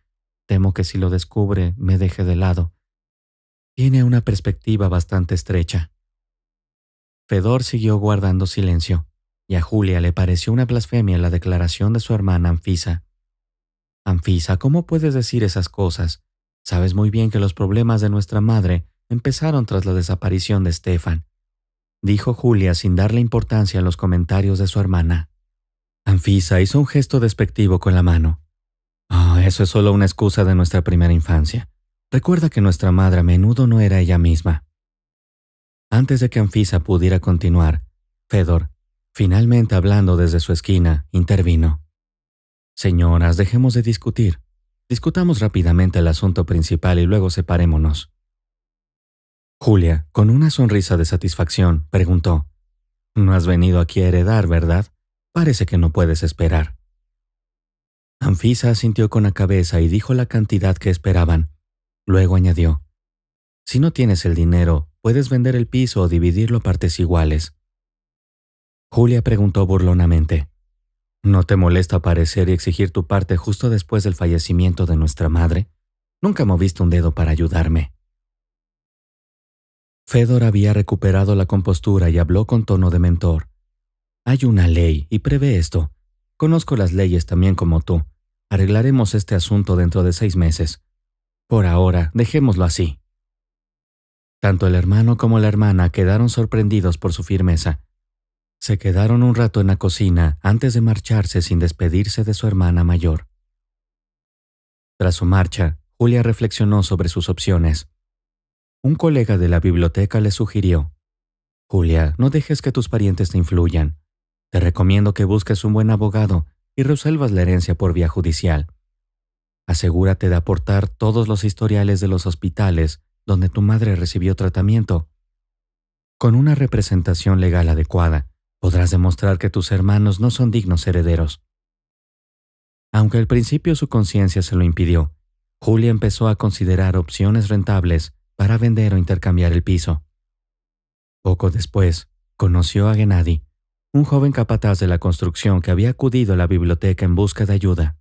A: Temo que si lo descubre, me deje de lado. Tiene una perspectiva bastante estrecha. Fedor siguió guardando silencio, y a Julia le pareció una blasfemia la declaración de su hermana Anfisa. Anfisa, ¿cómo puedes decir esas cosas? Sabes muy bien que los problemas de nuestra madre empezaron tras la desaparición de Stefan, dijo Julia sin darle importancia a los comentarios de su hermana. Anfisa hizo un gesto despectivo con la mano. Eso es solo una excusa de nuestra primera infancia. Recuerda que nuestra madre a menudo no era ella misma. Antes de que Anfisa pudiera continuar, Fedor, finalmente hablando desde su esquina, intervino. Señoras, dejemos de discutir. Discutamos rápidamente el asunto principal y luego separémonos. Julia, con una sonrisa de satisfacción, preguntó: No has venido aquí a heredar, ¿verdad? Parece que no puedes esperar. Anfisa asintió con la cabeza y dijo la cantidad que esperaban. Luego añadió: Si no tienes el dinero, puedes vender el piso o dividirlo a partes iguales. Julia preguntó burlonamente: ¿No te molesta aparecer y exigir tu parte justo después del fallecimiento de nuestra madre? Nunca moviste un dedo para ayudarme. Fedor había recuperado la compostura y habló con tono de mentor. Hay una ley y prevé esto. Conozco las leyes también como tú. Arreglaremos este asunto dentro de 6 meses. Por ahora, dejémoslo así. Tanto el hermano como la hermana quedaron sorprendidos por su firmeza. Se quedaron un rato en la cocina antes de marcharse sin despedirse de su hermana mayor. Tras su marcha, Julia reflexionó sobre sus opciones. Un colega de la biblioteca le sugirió: Julia, no dejes que tus parientes te influyan. Te recomiendo que busques un buen abogado y resuelvas la herencia por vía judicial. Asegúrate de aportar todos los historiales de los hospitales donde tu madre recibió tratamiento. Con una representación legal adecuada, podrás demostrar que tus hermanos no son dignos herederos. Aunque al principio su conciencia se lo impidió, Julia empezó a considerar opciones rentables para vender o intercambiar el piso. Poco después, conoció a Gennady, un joven capataz de la construcción que había acudido a la biblioteca en busca de ayuda.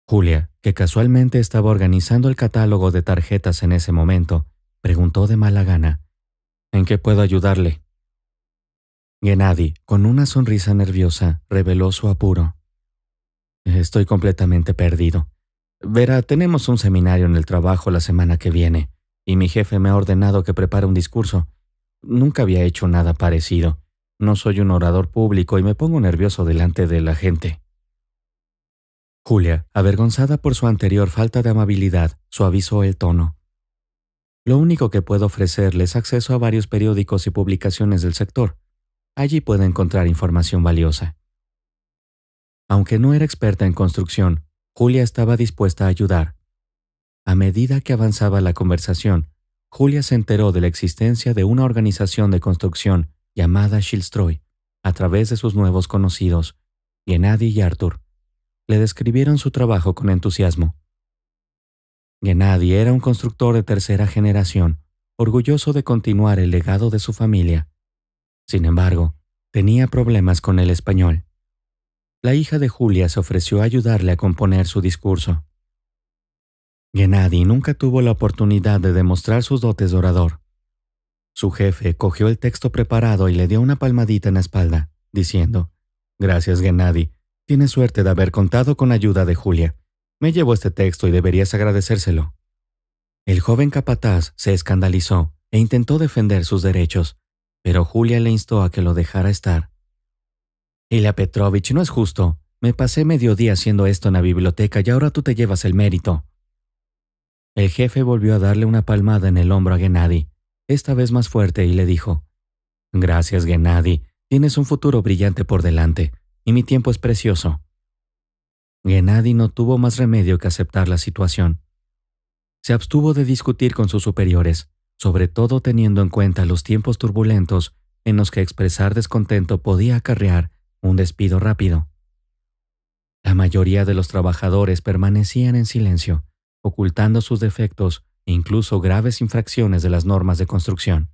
A: Julia, que casualmente estaba organizando el catálogo de tarjetas en ese momento, preguntó de mala gana: ¿En qué puedo ayudarle? Gennady, con una sonrisa nerviosa, reveló su apuro. Estoy completamente perdido. Verá, tenemos un seminario en el trabajo la semana que viene, y mi jefe me ha ordenado que prepare un discurso. Nunca había hecho nada parecido. No soy un orador público y me pongo nervioso delante de la gente. Julia, avergonzada por su anterior falta de amabilidad, suavizó el tono. Lo único que puedo ofrecerle es acceso a varios periódicos y publicaciones del sector. Allí puede encontrar información valiosa. Aunque no era experta en construcción, Julia estaba dispuesta a ayudar. A medida que avanzaba la conversación, Julia se enteró de la existencia de una organización de construcción llamada Schildstroy a través de sus nuevos conocidos, Gennady y Arthur. Le describieron su trabajo con entusiasmo. Gennady era un constructor de tercera generación, orgulloso de continuar el legado de su familia. Sin embargo, tenía problemas con el español. La hija de Julia se ofreció a ayudarle a componer su discurso. Gennady nunca tuvo la oportunidad de demostrar sus dotes de orador. Su jefe cogió el texto preparado y le dio una palmadita en la espalda, diciendo: Gracias, Gennady. Tienes suerte de haber contado con la ayuda de Julia. Me llevo este texto y deberías agradecérselo. El joven capataz se escandalizó e intentó defender sus derechos, pero Julia le instó a que lo dejara estar. Ilya Petrovich, no es justo. Me pasé mediodía haciendo esto en la biblioteca y ahora tú te llevas el mérito. El jefe volvió a darle una palmada en el hombro a Gennady, esta vez más fuerte, y le dijo: Gracias, Gennady. Tienes un futuro brillante por delante, y mi tiempo es precioso. Gennady no tuvo más remedio que aceptar la situación. Se abstuvo de discutir con sus superiores, sobre todo teniendo en cuenta los tiempos turbulentos en los que expresar descontento podía acarrear un despido rápido. La mayoría de los trabajadores permanecían en silencio, ocultando sus defectos e incluso graves infracciones de las normas de construcción.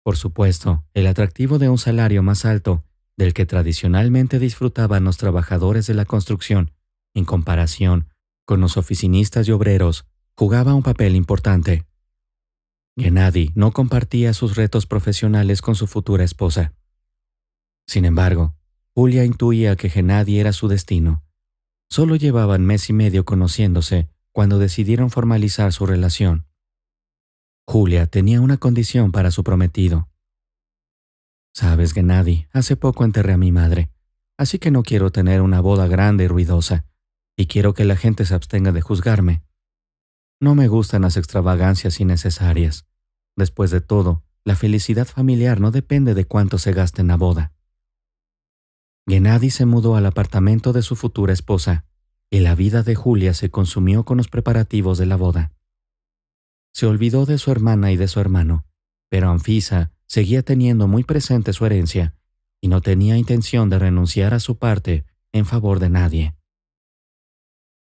A: Por supuesto, el atractivo de un salario más alto del que tradicionalmente disfrutaban los trabajadores de la construcción, en comparación con los oficinistas y obreros, jugaba un papel importante. Gennady no compartía sus retos profesionales con su futura esposa. Sin embargo, Julia intuía que Gennady era su destino. Solo llevaban mes y medio conociéndose cuando decidieron formalizar su relación. Julia tenía una condición para su prometido. Sabes, Gennady, hace poco enterré a mi madre, así que no quiero tener una boda grande y ruidosa, y quiero que la gente se abstenga de juzgarme. No me gustan las extravagancias innecesarias. Después de todo, la felicidad familiar no depende de cuánto se gaste en la boda. Gennady se mudó al apartamento de su futura esposa, y la vida de Julia se consumió con los preparativos de la boda. Se olvidó de su hermana y de su hermano, pero Anfisa seguía teniendo muy presente su herencia y no tenía intención de renunciar a su parte en favor de nadie.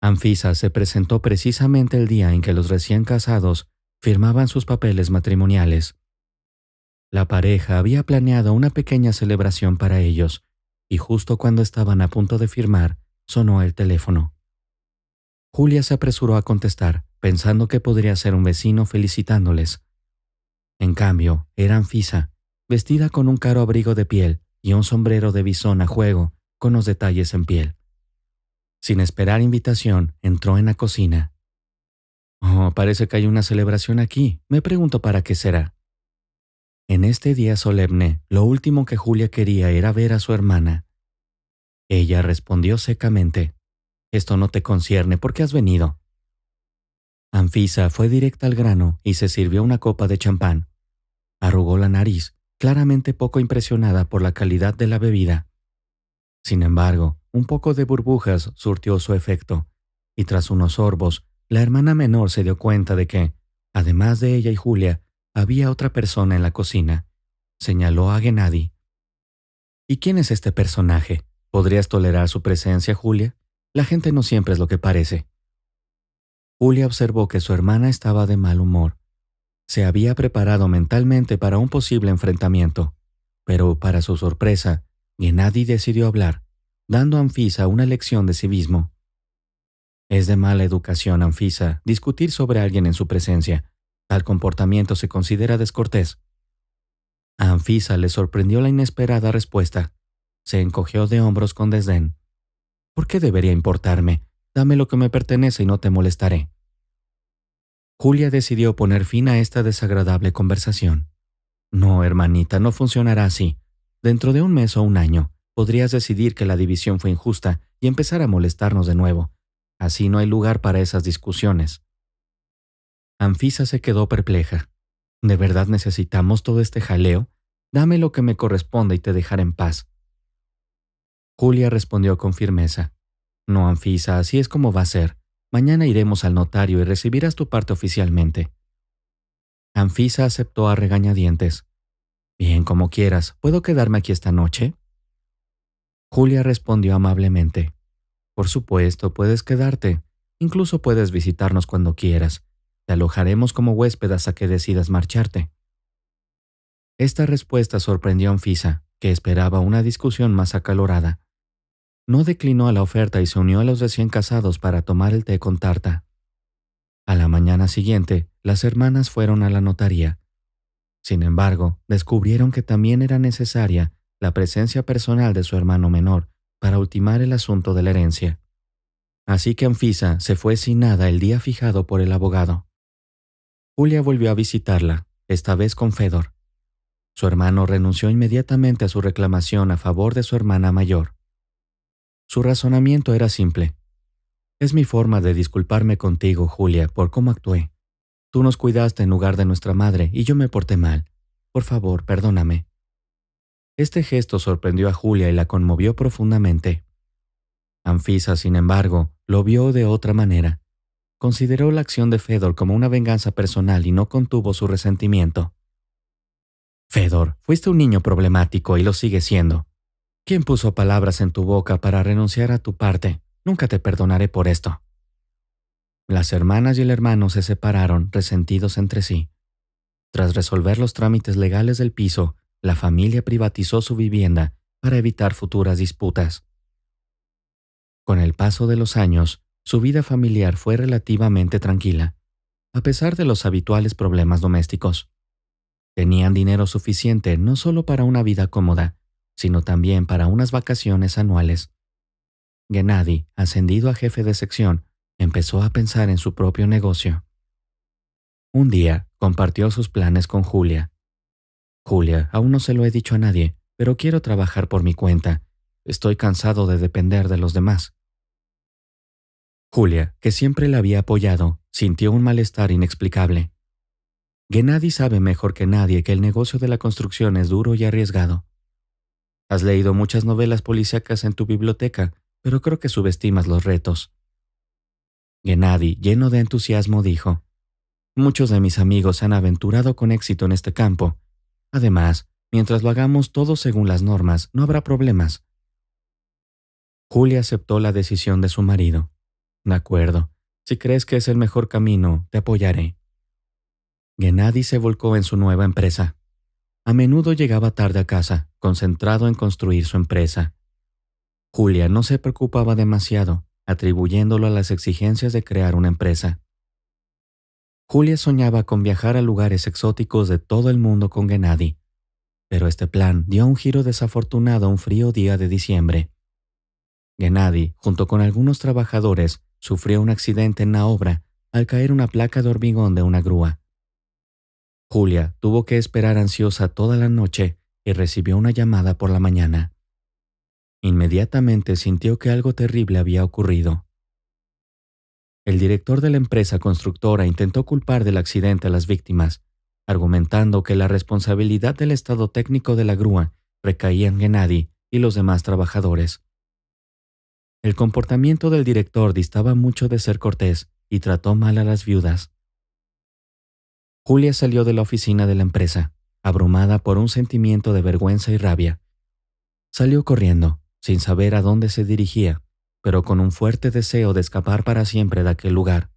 A: Anfisa se presentó precisamente el día en que los recién casados firmaban sus papeles matrimoniales. La pareja había planeado una pequeña celebración para ellos, y justo cuando estaban a punto de firmar, sonó el teléfono. Julia se apresuró a contestar, pensando que podría ser un vecino felicitándoles. En cambio, era Anfisa, vestida con un caro abrigo de piel y un sombrero de bisón a juego con los detalles en piel. Sin esperar invitación, entró en la cocina. «Oh, parece que hay una celebración aquí. Me pregunto para qué será». En este día solemne, lo último que Julia quería era ver a su hermana. Ella respondió secamente: «Esto no te concierne, ¿por qué has venido?». Anfisa fue directa al grano y se sirvió una copa de champán. Arrugó la nariz, claramente poco impresionada por la calidad de la bebida. Sin embargo, un poco de burbujas surtió su efecto, y tras unos sorbos, la hermana menor se dio cuenta de que, además de ella y Julia, había otra persona en la cocina. Señaló a Gennady. «¿Y quién es este personaje? ¿Podrías tolerar su presencia, Julia? La gente no siempre es lo que parece». Julia observó que su hermana estaba de mal humor. Se había preparado mentalmente para un posible enfrentamiento, pero para su sorpresa, Gennady decidió hablar, dando a Anfisa una lección de civismo. «Es de mala educación, Anfisa, discutir sobre alguien en su presencia. Tal comportamiento se considera descortés». A Anfisa le sorprendió la inesperada respuesta. Se encogió de hombros con desdén. «¿Por qué debería importarme? Dame lo que me pertenece y no te molestaré». Julia decidió poner fin a esta desagradable conversación. «No, hermanita, no funcionará así. Dentro de un mes o un año, podrías decidir que la división fue injusta y empezar a molestarnos de nuevo. Así no hay lugar para esas discusiones». Anfisa se quedó perpleja. «¿De verdad necesitamos todo este jaleo? Dame lo que me corresponde y te dejaré en paz». Julia respondió con firmeza. «No, Anfisa, así es como va a ser. Mañana iremos al notario y recibirás tu parte oficialmente». Anfisa aceptó a regañadientes. «Bien, como quieras. ¿Puedo quedarme aquí esta noche?». Julia respondió amablemente. «Por supuesto, puedes quedarte. Incluso puedes visitarnos cuando quieras. Te alojaremos como huésped hasta que decidas marcharte». Esta respuesta sorprendió a Anfisa, que esperaba una discusión más acalorada. No declinó a la oferta y se unió a los recién casados para tomar el té con tarta. A la mañana siguiente, las hermanas fueron a la notaría. Sin embargo, descubrieron que también era necesaria la presencia personal de su hermano menor para ultimar el asunto de la herencia. Así que Anfisa se fue sin nada el día fijado por el abogado. Julia volvió a visitarla, esta vez con Fedor. Su hermano renunció inmediatamente a su reclamación a favor de su hermana mayor. Su razonamiento era simple. «Es mi forma de disculparme contigo, Julia, por cómo actué. Tú nos cuidaste en lugar de nuestra madre y yo me porté mal. Por favor, perdóname». Este gesto sorprendió a Julia y la conmovió profundamente. Anfisa, sin embargo, lo vio de otra manera. Consideró la acción de Fedor como una venganza personal y no contuvo su resentimiento. «Fedor, fuiste un niño problemático y lo sigues siendo. ¿Quién puso palabras en tu boca para renunciar a tu parte? Nunca te perdonaré por esto». Las hermanas y el hermano se separaron, resentidos entre sí. Tras resolver los trámites legales del piso, la familia privatizó su vivienda para evitar futuras disputas. Con el paso de los años, su vida familiar fue relativamente tranquila, a pesar de los habituales problemas domésticos. Tenían dinero suficiente no solo para una vida cómoda, sino también para unas vacaciones anuales. Gennady, ascendido a jefe de sección, empezó a pensar en su propio negocio. Un día, compartió sus planes con Julia. Julia, aún no se lo he dicho a nadie, pero quiero trabajar por mi cuenta. Estoy cansado de depender de los demás. Julia, que siempre la había apoyado, sintió un malestar inexplicable. Gennady sabe mejor que nadie que el negocio de la construcción es duro y arriesgado. Has leído muchas novelas policíacas en tu biblioteca, pero creo que subestimas los retos. Gennady, lleno de entusiasmo, dijo: muchos de mis amigos se han aventurado con éxito en este campo. Además, mientras lo hagamos todo según las normas, no habrá problemas. Julia aceptó la decisión de su marido. De acuerdo, si crees que es el mejor camino, te apoyaré. Gennady se volcó en su nueva empresa. A menudo llegaba tarde a casa, concentrado en construir su empresa. Julia no se preocupaba demasiado, atribuyéndolo a las exigencias de crear una empresa. Julia soñaba con viajar a lugares exóticos de todo el mundo con Gennady, pero este plan dio un giro desafortunado un frío día de diciembre. Gennady, junto con algunos trabajadores, sufrió un accidente en la obra al caer una placa de hormigón de una grúa. Julia tuvo que esperar ansiosa toda la noche y recibió una llamada por la mañana. Inmediatamente sintió que algo terrible había ocurrido. El director de la empresa constructora intentó culpar del accidente a las víctimas, argumentando que la responsabilidad del estado técnico de la grúa recaía en Gennady y los demás trabajadores. El comportamiento del director distaba mucho de ser cortés y trató mal a las viudas. Julia salió de la oficina de la empresa, abrumada por un sentimiento de vergüenza y rabia. Salió corriendo, sin saber a dónde se dirigía, pero con un fuerte deseo de escapar para siempre de aquel lugar.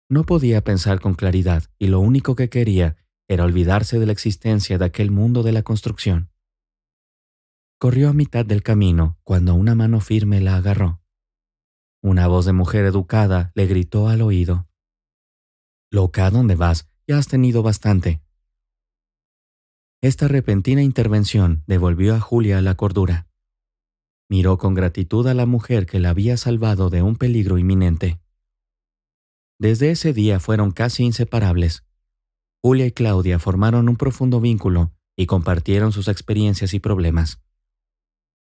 A: No podía pensar con claridad y lo único que quería era olvidarse de la existencia de aquel mundo de la construcción. Corrió a mitad del camino cuando una mano firme la agarró. Una voz de mujer educada le gritó al oído: «Loca, ¿a dónde vas? Ya has tenido bastante». Esta repentina intervención devolvió a Julia la cordura. Miró con gratitud a la mujer que la había salvado de un peligro inminente. Desde ese día fueron casi inseparables. Julia y Claudia formaron un profundo vínculo y compartieron sus experiencias y problemas.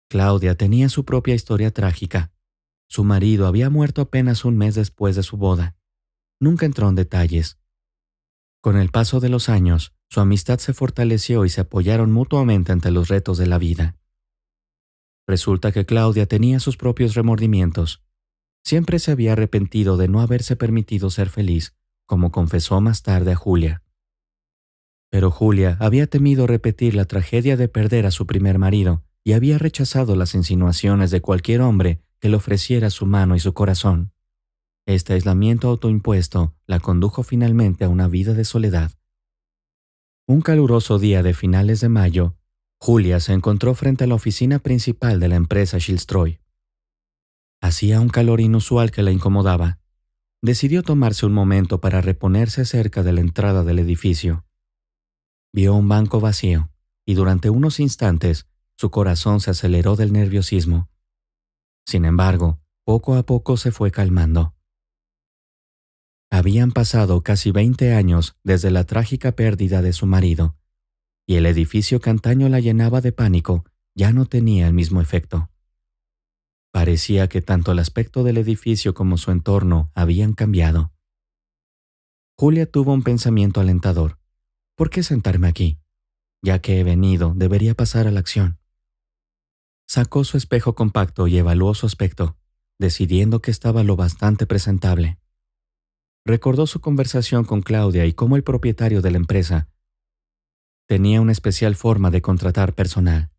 A: Claudia tenía su propia historia trágica. Su marido había muerto apenas un mes después de su boda. Nunca entró en detalles. Con el paso de los años, su amistad se fortaleció y se apoyaron mutuamente ante los retos de la vida. Resulta que Claudia tenía sus propios remordimientos. Siempre se había arrepentido de no haberse permitido ser feliz, como confesó más tarde a Julia. Pero Julia había temido repetir la tragedia de perder a su primer marido y había rechazado las insinuaciones de cualquier hombre que le ofreciera su mano y su corazón. Este aislamiento autoimpuesto la condujo finalmente a una vida de soledad. Un caluroso día de finales de mayo, Julia se encontró frente a la oficina principal de la empresa Schilstroy. Hacía un calor inusual que la incomodaba. Decidió tomarse un momento para reponerse cerca de la entrada del edificio. Vio un banco vacío y durante unos instantes su corazón se aceleró del nerviosismo. Sin embargo, poco a poco se fue calmando. Habían pasado casi 20 años desde la trágica pérdida de su marido, y el edificio que antaño la llenaba de pánico ya no tenía el mismo efecto. Parecía que tanto el aspecto del edificio como su entorno habían cambiado. Julia tuvo un pensamiento alentador. ¿Por qué sentarme aquí? Ya que he venido, debería pasar a la acción. Sacó su espejo compacto y evaluó su aspecto, decidiendo que estaba lo bastante presentable. Recordó su conversación con Claudia y cómo el propietario de la empresa tenía una especial forma de contratar personal.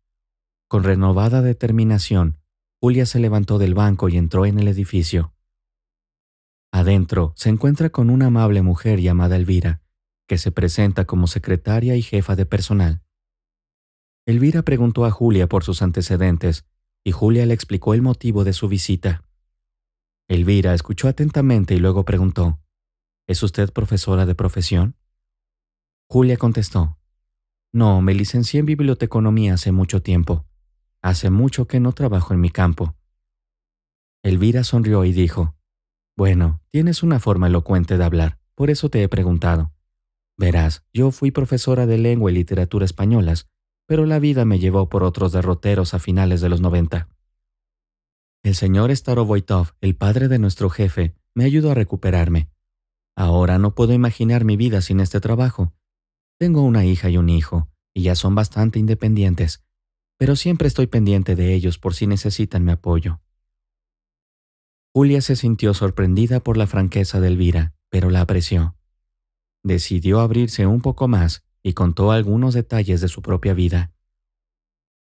A: Con renovada determinación, Julia se levantó del banco y entró en el edificio. Adentro se encuentra con una amable mujer llamada Elvira, que se presenta como secretaria y jefa de personal. Elvira preguntó a Julia por sus antecedentes y Julia le explicó el motivo de su visita. Elvira escuchó atentamente y luego preguntó, ¿es usted profesora de profesión? Julia contestó, no, me licencié en biblioteconomía hace mucho tiempo. Hace mucho que no trabajo en mi campo. Elvira sonrió y dijo, bueno, tienes una forma elocuente de hablar, por eso te he preguntado. Verás, yo fui profesora de lengua y literatura españolas, pero la vida me llevó por otros derroteros a finales de los 90. El señor Starovoitov, el padre de nuestro jefe, me ayudó a recuperarme. Ahora no puedo imaginar mi vida sin este trabajo. Tengo una hija y un hijo, y ya son bastante independientes, pero siempre estoy pendiente de ellos por si necesitan mi apoyo. Julia se sintió sorprendida por la franqueza de Elvira, pero la apreció. Decidió abrirse un poco más y contó algunos detalles de su propia vida.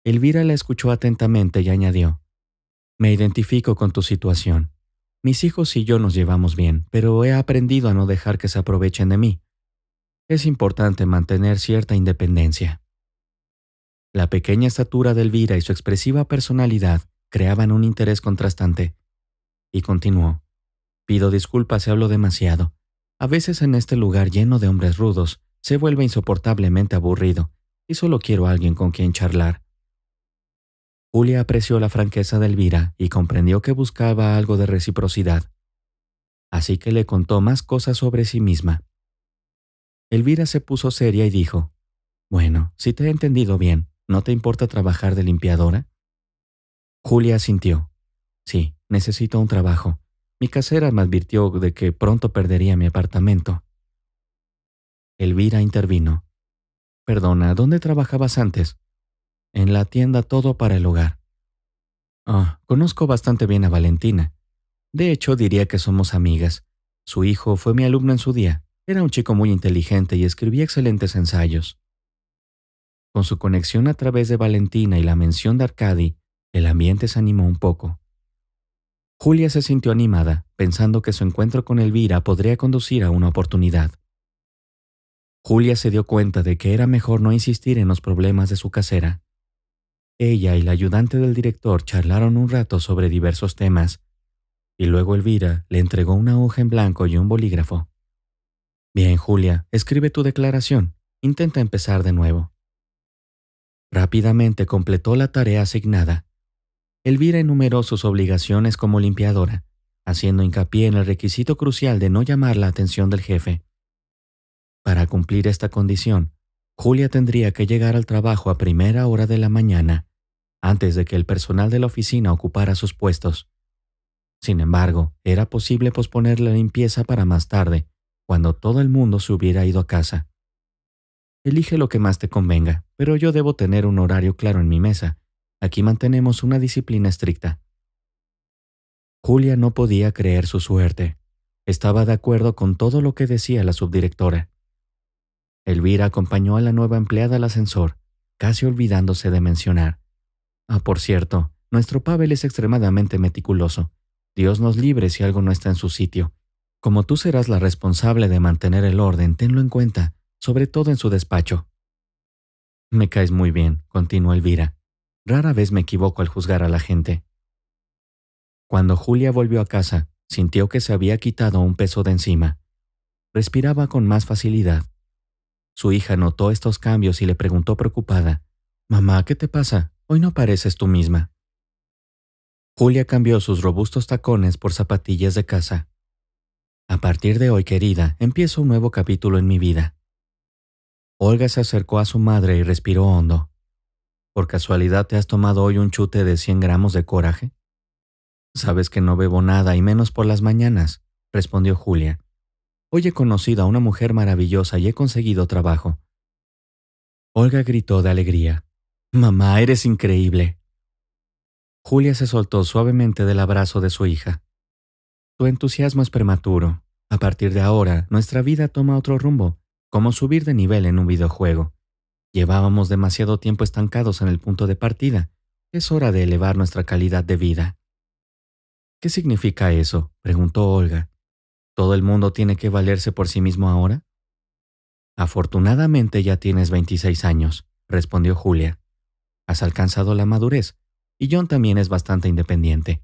A: Elvira la escuchó atentamente y añadió, me identifico con tu situación. Mis hijos y yo nos llevamos bien, pero he aprendido a no dejar que se aprovechen de mí. Es importante mantener cierta independencia. La pequeña estatura de Elvira y su expresiva personalidad creaban un interés contrastante. Y continuó, pido disculpas si hablo demasiado. A veces en este lugar lleno de hombres rudos se vuelve insoportablemente aburrido y solo quiero a alguien con quien charlar. Julia apreció la franqueza de Elvira y comprendió que buscaba algo de reciprocidad. Así que le contó más cosas sobre sí misma. Elvira se puso seria y dijo, bueno, si te he entendido bien, ¿no te importa trabajar de limpiadora? Julia asintió. Sí, necesito un trabajo. Mi casera me advirtió de que pronto perdería mi apartamento. Elvira intervino. Perdona, ¿dónde trabajabas antes? En la tienda Todo para el Hogar. Conozco bastante bien a Valentina. De hecho, diría que somos amigas. Su hijo fue mi alumno en su día. Era un chico muy inteligente y escribía excelentes ensayos. Con su conexión a través de Valentina y la mención de Arkady, el ambiente se animó un poco. Julia se sintió animada, pensando que su encuentro con Elvira podría conducir a una oportunidad. Julia se dio cuenta de que era mejor no insistir en los problemas de su casera. Ella y la ayudante del director charlaron un rato sobre diversos temas, y luego Elvira le entregó una hoja en blanco y un bolígrafo. Bien, Julia, escribe tu declaración. Intenta empezar de nuevo. Rápidamente completó la tarea asignada. Elvira enumeró sus obligaciones como limpiadora, haciendo hincapié en el requisito crucial de no llamar la atención del jefe. Para cumplir esta condición, Julia tendría que llegar al trabajo a primera hora de la mañana, antes de que el personal de la oficina ocupara sus puestos. Sin embargo, era posible posponer la limpieza para más tarde, cuando todo el mundo se hubiera ido a casa. Elige lo que más te convenga, pero yo debo tener un horario claro en mi mesa. Aquí mantenemos una disciplina estricta. Julia no podía creer su suerte. Estaba de acuerdo con todo lo que decía la subdirectora. Elvira acompañó a la nueva empleada al ascensor, casi olvidándose de mencionar. Por cierto, nuestro Pavel es extremadamente meticuloso. Dios nos libre si algo no está en su sitio. Como tú serás la responsable de mantener el orden, tenlo en cuenta, sobre todo en su despacho. Me caes muy bien, continuó Elvira. Rara vez me equivoco al juzgar a la gente. Cuando Julia volvió a casa, sintió que se había quitado un peso de encima. Respiraba con más facilidad. Su hija notó estos cambios y le preguntó preocupada, «Mamá, ¿qué te pasa? Hoy no pareces tú misma». Julia cambió sus robustos tacones por zapatillas de casa. «A partir de hoy, querida, empiezo un nuevo capítulo en mi vida». Olga se acercó a su madre y respiró hondo. ¿Por casualidad te has tomado hoy un chute de 100 gramos de coraje? Sabes que no bebo nada y menos por las mañanas, respondió Julia. Hoy he conocido a una mujer maravillosa y he conseguido trabajo. Olga gritó de alegría. Mamá, eres increíble. Julia se soltó suavemente del abrazo de su hija. Tu entusiasmo es prematuro. A partir de ahora, nuestra vida toma otro rumbo, como subir de nivel en un videojuego. Llevábamos demasiado tiempo estancados en el punto de partida. Es hora de elevar nuestra calidad de vida. ¿Qué significa eso?, preguntó Olga. ¿Todo el mundo tiene que valerse por sí mismo ahora? Afortunadamente ya tienes 26 años, respondió Julia. Has alcanzado la madurez, y John también es bastante independiente.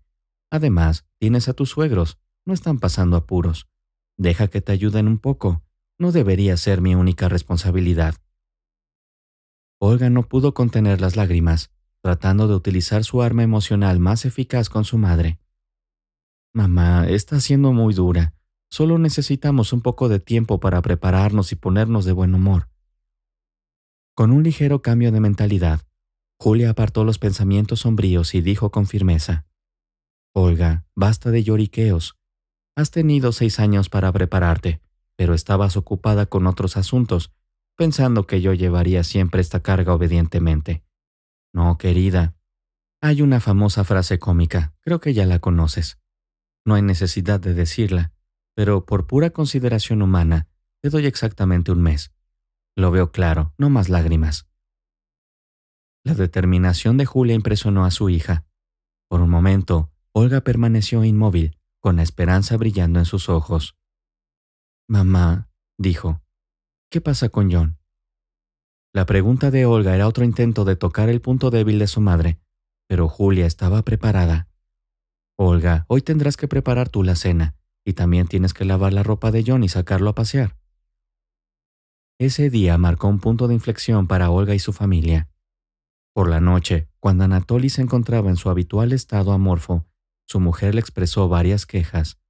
A: Además, tienes a tus suegros, no están pasando apuros. Deja que te ayuden un poco, no debería ser mi única responsabilidad. Olga no pudo contener las lágrimas, tratando de utilizar su arma emocional más eficaz con su madre. Mamá, está siendo muy dura. Solo necesitamos un poco de tiempo para prepararnos y ponernos de buen humor. Con un ligero cambio de mentalidad, Julia apartó los pensamientos sombríos y dijo con firmeza: Olga, basta de lloriqueos. Has tenido 6 años para prepararte, pero estabas ocupada con otros asuntos, pensando que yo llevaría siempre esta carga obedientemente. No, querida. Hay una famosa frase cómica, creo que ya la conoces. No hay necesidad de decirla, pero por pura consideración humana, te doy exactamente un mes. Lo veo claro, no más lágrimas. La determinación de Julia impresionó a su hija. Por un momento, Olga permaneció inmóvil, con la esperanza brillando en sus ojos. Mamá, dijo, ¿qué pasa con John? La pregunta de Olga era otro intento de tocar el punto débil de su madre, pero Julia estaba preparada. Olga, hoy tendrás que preparar tú la cena, y también tienes que lavar la ropa de John y sacarlo a pasear. Ese día marcó un punto de inflexión para Olga y su familia. Por la noche, cuando Anatoly se encontraba en su habitual estado amorfo, su mujer le expresó varias quejas.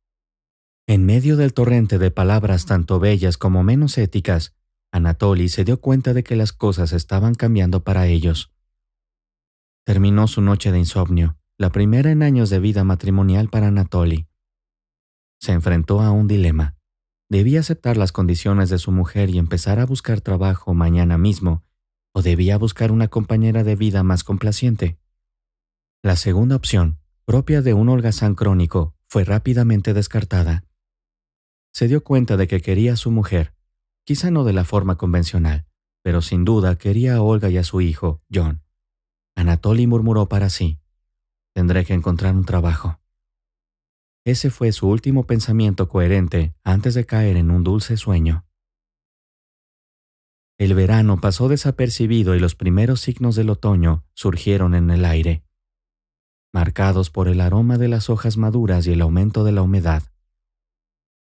A: En medio del torrente de palabras tanto bellas como menos éticas, Anatoly se dio cuenta de que las cosas estaban cambiando para ellos. Terminó su noche de insomnio, la primera en años de vida matrimonial para Anatoly. Se enfrentó a un dilema. ¿Debía aceptar las condiciones de su mujer y empezar a buscar trabajo mañana mismo, o debía buscar una compañera de vida más complaciente? La segunda opción, propia de un holgazán crónico, fue rápidamente descartada. Se dio cuenta de que quería a su mujer, quizá no de la forma convencional, pero sin duda quería a Olga y a su hijo, John. Anatoly murmuró para sí: tendré que encontrar un trabajo. Ese fue su último pensamiento coherente antes de caer en un dulce sueño. El verano pasó desapercibido y los primeros signos del otoño surgieron en el aire, marcados por el aroma de las hojas maduras y el aumento de la humedad.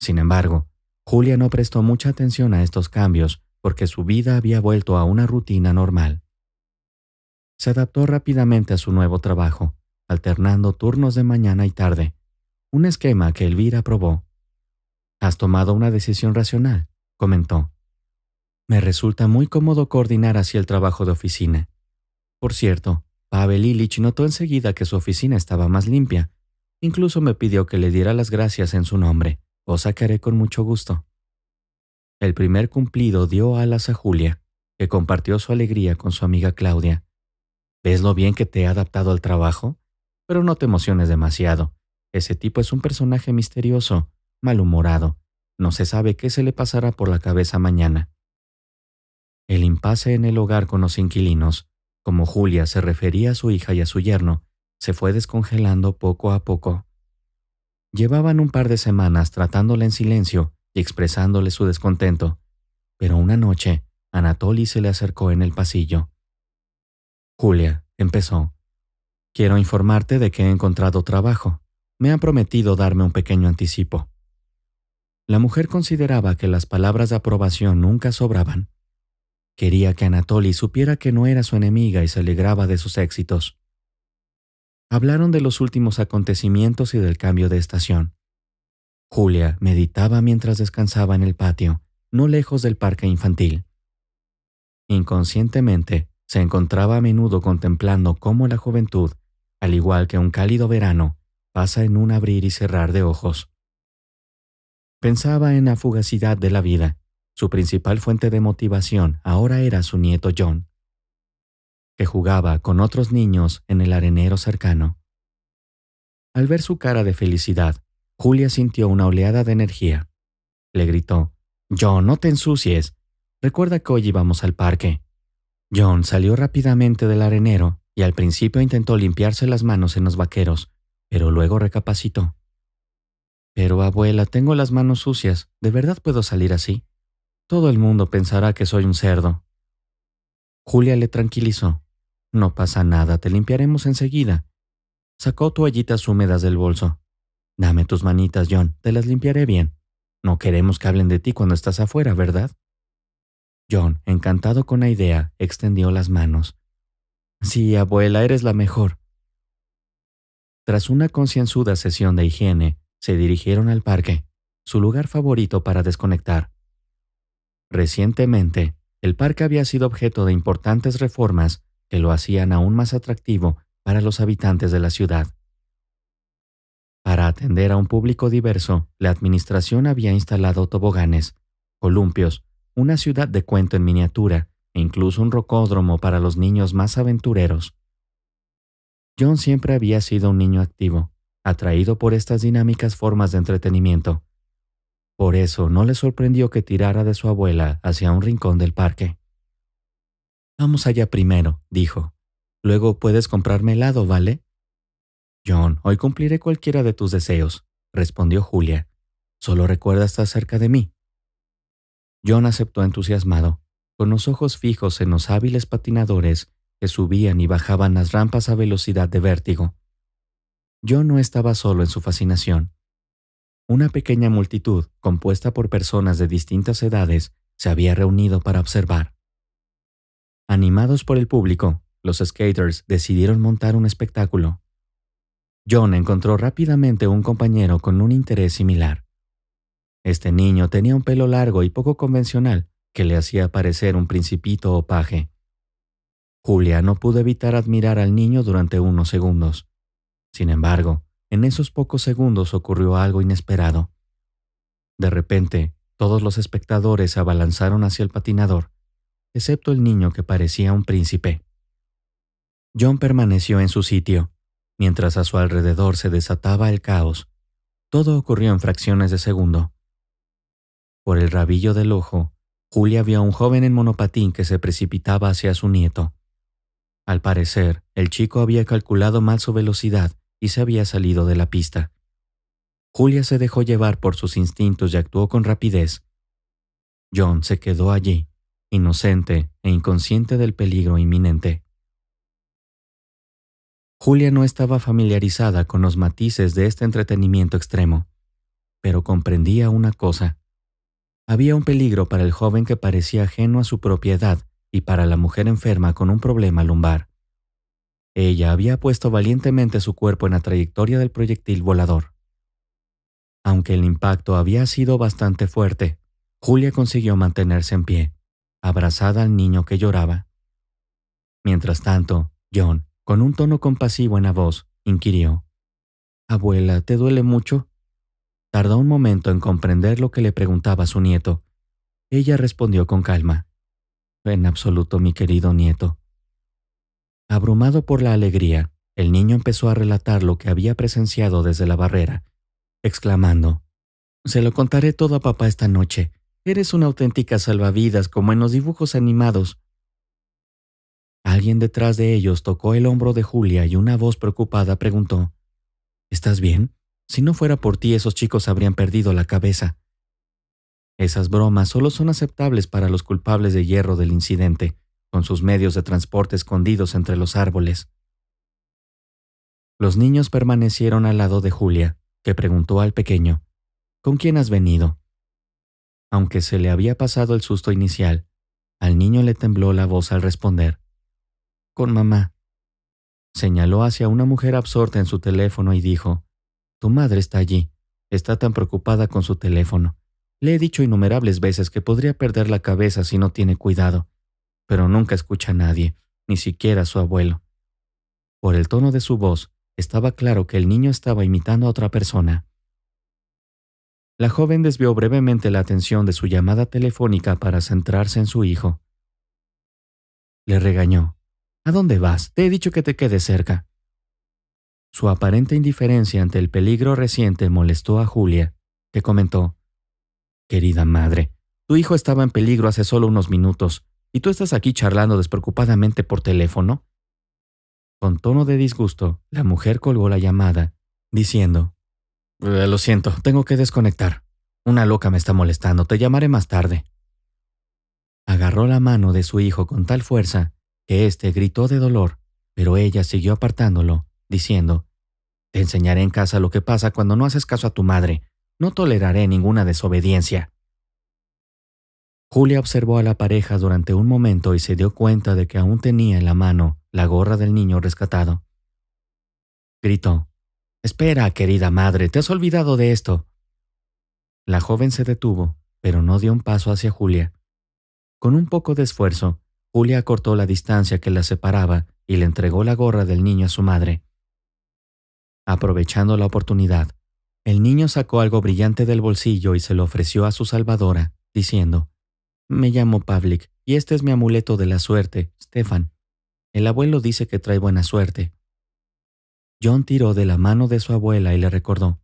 A: Sin embargo, Julia no prestó mucha atención a estos cambios porque su vida había vuelto a una rutina normal. Se adaptó rápidamente a su nuevo trabajo, alternando turnos de mañana y tarde, un esquema que Elvira aprobó. «Has tomado una decisión racional», comentó. «Me resulta muy cómodo coordinar así el trabajo de oficina. Por cierto, Pavel Ilich notó enseguida que su oficina estaba más limpia. Incluso me pidió que le diera las gracias en su nombre, cosa que haré con mucho gusto». El primer cumplido dio alas a Julia, que compartió su alegría con su amiga Claudia. «¿Ves lo bien que te he adaptado al trabajo? Pero no te emociones demasiado. Ese tipo es un personaje misterioso, malhumorado. No se sabe qué se le pasará por la cabeza mañana». El impasse en el hogar con los inquilinos, como Julia se refería a su hija y a su yerno, se fue descongelando poco a poco. Llevaban un par de semanas tratándola en silencio y expresándole su descontento, pero una noche Anatoly se le acercó en el pasillo. «Julia», empezó, «quiero informarte de que he encontrado trabajo. Me han prometido darme un pequeño anticipo». La mujer consideraba que las palabras de aprobación nunca sobraban. Quería que Anatoly supiera que no era su enemiga y se alegraba de sus éxitos. Hablaron de los últimos acontecimientos y del cambio de estación. Julia meditaba mientras descansaba en el patio, no lejos del parque infantil. Inconscientemente, se encontraba a menudo contemplando cómo la juventud, al igual que un cálido verano, pasa en un abrir y cerrar de ojos. Pensaba en la fugacidad de la vida. Su principal fuente de motivación ahora era su nieto John, que jugaba con otros niños en el arenero cercano. Al ver su cara de felicidad, Julia sintió una oleada de energía. Le gritó: «John, no te ensucies. Recuerda que hoy íbamos al parque». John salió rápidamente del arenero y al principio intentó limpiarse las manos en los vaqueros, pero luego recapacitó. «Pero abuela, tengo las manos sucias. ¿De verdad puedo salir así?». Todo el mundo pensará que soy un cerdo. Julia le tranquilizó. No pasa nada, te limpiaremos enseguida. Sacó toallitas húmedas del bolso. Dame tus manitas, John, te las limpiaré bien. No queremos que hablen de ti cuando estás afuera, ¿verdad? John, encantado con la idea, extendió las manos. Sí, abuela, eres la mejor. Tras una concienzuda sesión de higiene, se dirigieron al parque, su lugar favorito para desconectar. Recientemente, el parque había sido objeto de importantes reformas que lo hacían aún más atractivo para los habitantes de la ciudad. Para atender a un público diverso, la administración había instalado toboganes, columpios, una ciudad de cuento en miniatura e incluso un rocódromo para los niños más aventureros. John siempre había sido un niño activo, atraído por estas dinámicas formas de entretenimiento. Por eso no le sorprendió que tirara de su abuela hacia un rincón del parque. Vamos allá primero, dijo. Luego puedes comprarme helado, ¿vale? John, hoy cumpliré cualquiera de tus deseos, respondió Julia. Solo recuerda estar cerca de mí. John aceptó entusiasmado, con los ojos fijos en los hábiles patinadores que subían y bajaban las rampas a velocidad de vértigo. John no estaba solo en su fascinación. Una pequeña multitud, compuesta por personas de distintas edades, se había reunido para observar. Animados por el público, los skaters decidieron montar un espectáculo. John encontró rápidamente un compañero con un interés similar. Este niño tenía un pelo largo y poco convencional que le hacía parecer un principito o paje. Julia no pudo evitar admirar al niño durante unos segundos. Sin embargo, en esos pocos segundos ocurrió algo inesperado. De repente, todos los espectadores se abalanzaron hacia el patinador, excepto el niño que parecía un príncipe. John permaneció en su sitio, mientras a su alrededor se desataba el caos. Todo ocurrió en fracciones de segundo. Por el rabillo del ojo, Julia vio a un joven en monopatín que se precipitaba hacia su nieto. Al parecer, el chico había calculado mal su velocidad y se había salido de la pista. Julia se dejó llevar por sus instintos y actuó con rapidez. John se quedó allí, inocente e inconsciente del peligro inminente. Julia no estaba familiarizada con los matices de este entretenimiento extremo, pero comprendía una cosa. Había un peligro para el joven que parecía ajeno a su propia edad y para la mujer enferma con un problema lumbar. Ella había puesto valientemente su cuerpo en la trayectoria del proyectil volador. Aunque el impacto había sido bastante fuerte, Julia consiguió mantenerse en pie, abrazada al niño que lloraba. Mientras tanto, John, con un tono compasivo en la voz, inquirió: «Abuela, ¿te duele mucho?». Tardó un momento en comprender lo que le preguntaba su nieto. Ella respondió con calma: «En absoluto, mi querido nieto». Abrumado por la alegría, el niño empezó a relatar lo que había presenciado desde la barrera, exclamando: «Se lo contaré todo a papá esta noche. Eres una auténtica salvavidas como en los dibujos animados». Alguien detrás de ellos tocó el hombro de Julia y una voz preocupada preguntó: «¿Estás bien? Si no fuera por ti, esos chicos habrían perdido la cabeza». Esas bromas solo son aceptables para los culpables de hierro del incidente, con sus medios de transporte escondidos entre los árboles. Los niños permanecieron al lado de Julia, que preguntó al pequeño: «¿Con quién has venido?». Aunque se le había pasado el susto inicial, al niño le tembló la voz al responder: «Con mamá». Señaló hacia una mujer absorta en su teléfono y dijo: «Tu madre está allí. Está tan preocupada con su teléfono. Le he dicho innumerables veces que podría perder la cabeza si no tiene cuidado, pero nunca escucha a nadie, ni siquiera a su abuelo». Por el tono de su voz, estaba claro que el niño estaba imitando a otra persona. La joven desvió brevemente la atención de su llamada telefónica para centrarse en su hijo. Le regañó: «¿A dónde vas? Te he dicho que te quedes cerca». Su aparente indiferencia ante el peligro reciente molestó a Julia, que comentó: «Querida madre, tu hijo estaba en peligro hace solo unos minutos, ¿y tú estás aquí charlando despreocupadamente por teléfono?». Con tono de disgusto, la mujer colgó la llamada, diciendo: «Lo siento, tengo que desconectar. Una loca me está molestando, te llamaré más tarde». agarró la mano de su hijo con tal fuerza que éste gritó de dolor, pero ella siguió apartándolo, diciendo: «Te enseñaré en casa lo que pasa cuando no haces caso a tu madre. No toleraré ninguna desobediencia». Julia observó a la pareja durante un momento y se dio cuenta de que aún tenía en la mano la gorra del niño rescatado. Gritó: «Espera, querida madre, te has olvidado de esto». La joven se detuvo, pero no dio un paso hacia Julia. Con un poco de esfuerzo, Julia acortó la distancia que la separaba y le entregó la gorra del niño a su madre. Aprovechando la oportunidad, el niño sacó algo brillante del bolsillo y se lo ofreció a su salvadora, diciendo: «Me llamo Pavlik y este es mi amuleto de la suerte, Stefan. El abuelo dice que trae buena suerte». John tiró de la mano de su abuela y le recordó: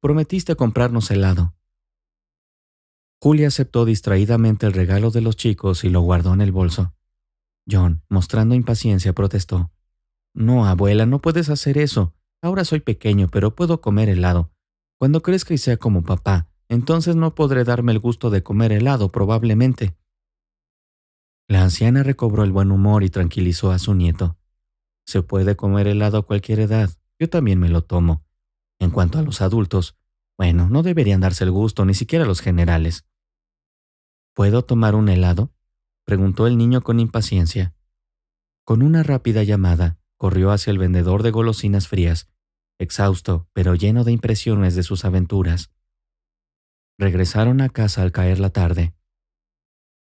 A: «Prometiste comprarnos helado». Julia aceptó distraídamente el regalo de los chicos y lo guardó en el bolso. John, mostrando impaciencia, protestó: «No, abuela, no puedes hacer eso. Ahora soy pequeño, pero puedo comer helado. Cuando crezca y sea como papá, entonces no podré darme el gusto de comer helado, probablemente». La anciana recobró el buen humor y tranquilizó a su nieto. «Se puede comer helado a cualquier edad. Yo también me lo tomo. En cuanto a los adultos, bueno, no deberían darse el gusto, ni siquiera los generales». «¿Puedo tomar un helado?», preguntó el niño con impaciencia. Con una rápida llamada, corrió hacia el vendedor de golosinas frías, exhausto, pero lleno de impresiones de sus aventuras. Regresaron a casa al caer la tarde.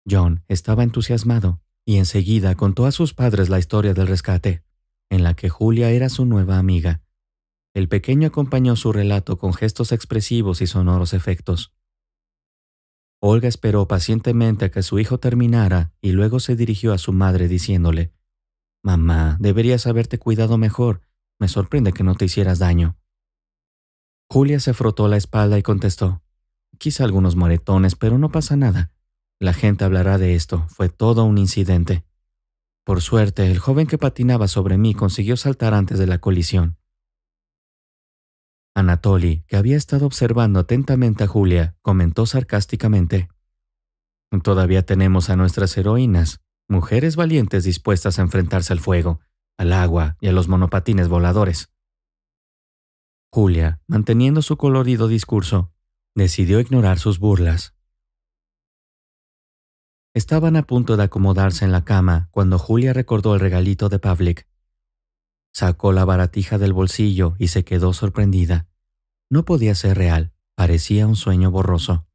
A: John estaba entusiasmado y enseguida contó a sus padres la historia del rescate, en la que Julia era su nueva amiga. El pequeño acompañó su relato con gestos expresivos y sonoros efectos. Olga esperó pacientemente a que su hijo terminara y luego se dirigió a su madre diciéndole: «Mamá, deberías haberte cuidado mejor. Me sorprende que no te hicieras daño». Julia se frotó la espalda y contestó: «Quizá algunos moretones, pero no pasa nada. La gente hablará de esto. Fue todo un incidente. Por suerte, el joven que patinaba sobre mí consiguió saltar antes de la colisión». Anatoly, que había estado observando atentamente a Julia, comentó sarcásticamente: «Todavía tenemos a nuestras heroínas, mujeres valientes dispuestas a enfrentarse al fuego, al agua y a los monopatines voladores». Julia, manteniendo su colorido discurso, decidió ignorar sus burlas. Estaban a punto de acomodarse en la cama cuando Julia recordó el regalito de Pavlik. Sacó la baratija del bolsillo y se quedó sorprendida. No podía ser real, parecía un sueño borroso.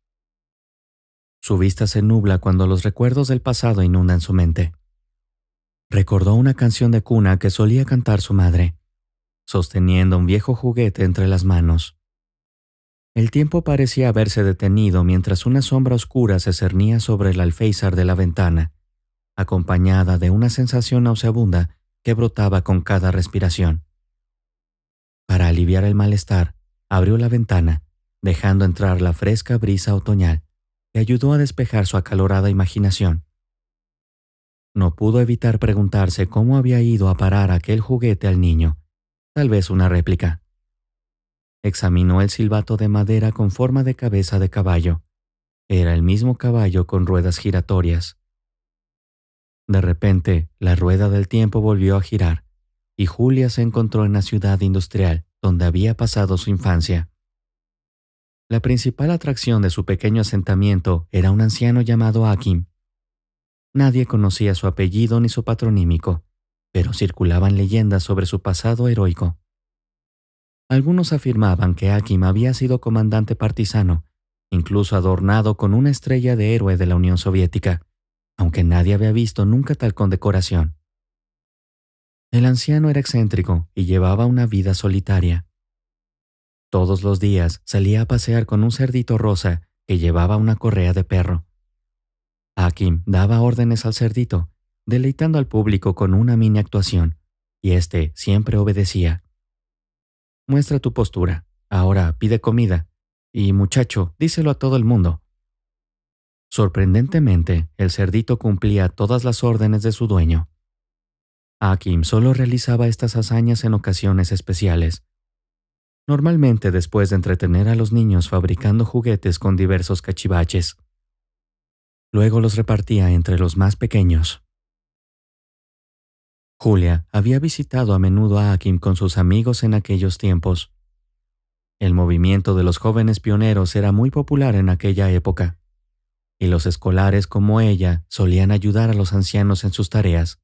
A: Su vista se nubla cuando los recuerdos del pasado inundan su mente. Recordó una canción de cuna que solía cantar su madre, sosteniendo un viejo juguete entre las manos. El tiempo parecía haberse detenido mientras una sombra oscura se cernía sobre el alféizar de la ventana, acompañada de una sensación nauseabunda que brotaba con cada respiración. Para aliviar el malestar, abrió la ventana, dejando entrar la fresca brisa otoñal, que ayudó a despejar su acalorada imaginación. No pudo evitar preguntarse cómo había ido a parar aquel juguete al niño, tal vez una réplica. Examinó el silbato de madera con forma de cabeza de caballo. Era el mismo caballo con ruedas giratorias. De repente, la rueda del tiempo volvió a girar, y Julia se encontró en la ciudad industrial donde había pasado su infancia. La principal atracción de su pequeño asentamiento era un anciano llamado Akim. Nadie conocía su apellido ni su patronímico, pero circulaban leyendas sobre su pasado heroico. Algunos afirmaban que Akim había sido comandante partisano, incluso adornado con una estrella de héroe de la Unión Soviética, aunque nadie había visto nunca tal condecoración. El anciano era excéntrico y llevaba una vida solitaria. Todos los días salía a pasear con un cerdito rosa que llevaba una correa de perro. Akim daba órdenes al cerdito, deleitando al público con una mini actuación, y éste siempre obedecía. «Muestra tu postura. Ahora pide comida. Y muchacho, díselo a todo el mundo». Sorprendentemente, el cerdito cumplía todas las órdenes de su dueño. Akim solo realizaba estas hazañas en ocasiones especiales. Normalmente después de entretener a los niños fabricando juguetes con diversos cachivaches. Luego los repartía entre los más pequeños. Julia había visitado a menudo a Akim con sus amigos en aquellos tiempos. El movimiento de los jóvenes pioneros era muy popular en aquella época, y los escolares como ella solían ayudar a los ancianos en sus tareas.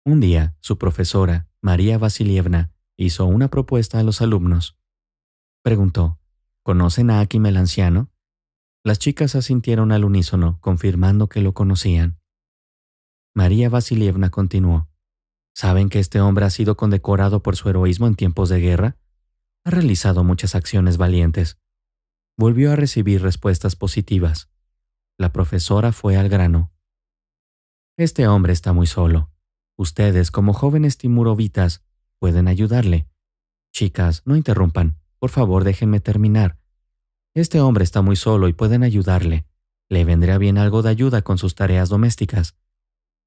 A: Un día, su profesora, María Vasilievna, hizo una propuesta a los alumnos. Preguntó, ¿conocen a Akim el anciano? Las chicas asintieron al unísono, confirmando que lo conocían. María Vasilievna continuó. ¿Saben que este hombre ha sido condecorado por su heroísmo en tiempos de guerra? Ha realizado muchas acciones valientes. Volvió a recibir respuestas positivas. La profesora fue al grano. Este hombre está muy solo. Ustedes, como jóvenes timurovitas, pueden ayudarle. Chicas, no interrumpan. Por favor, déjenme terminar. Este hombre está muy solo y pueden ayudarle. Le vendría bien algo de ayuda con sus tareas domésticas.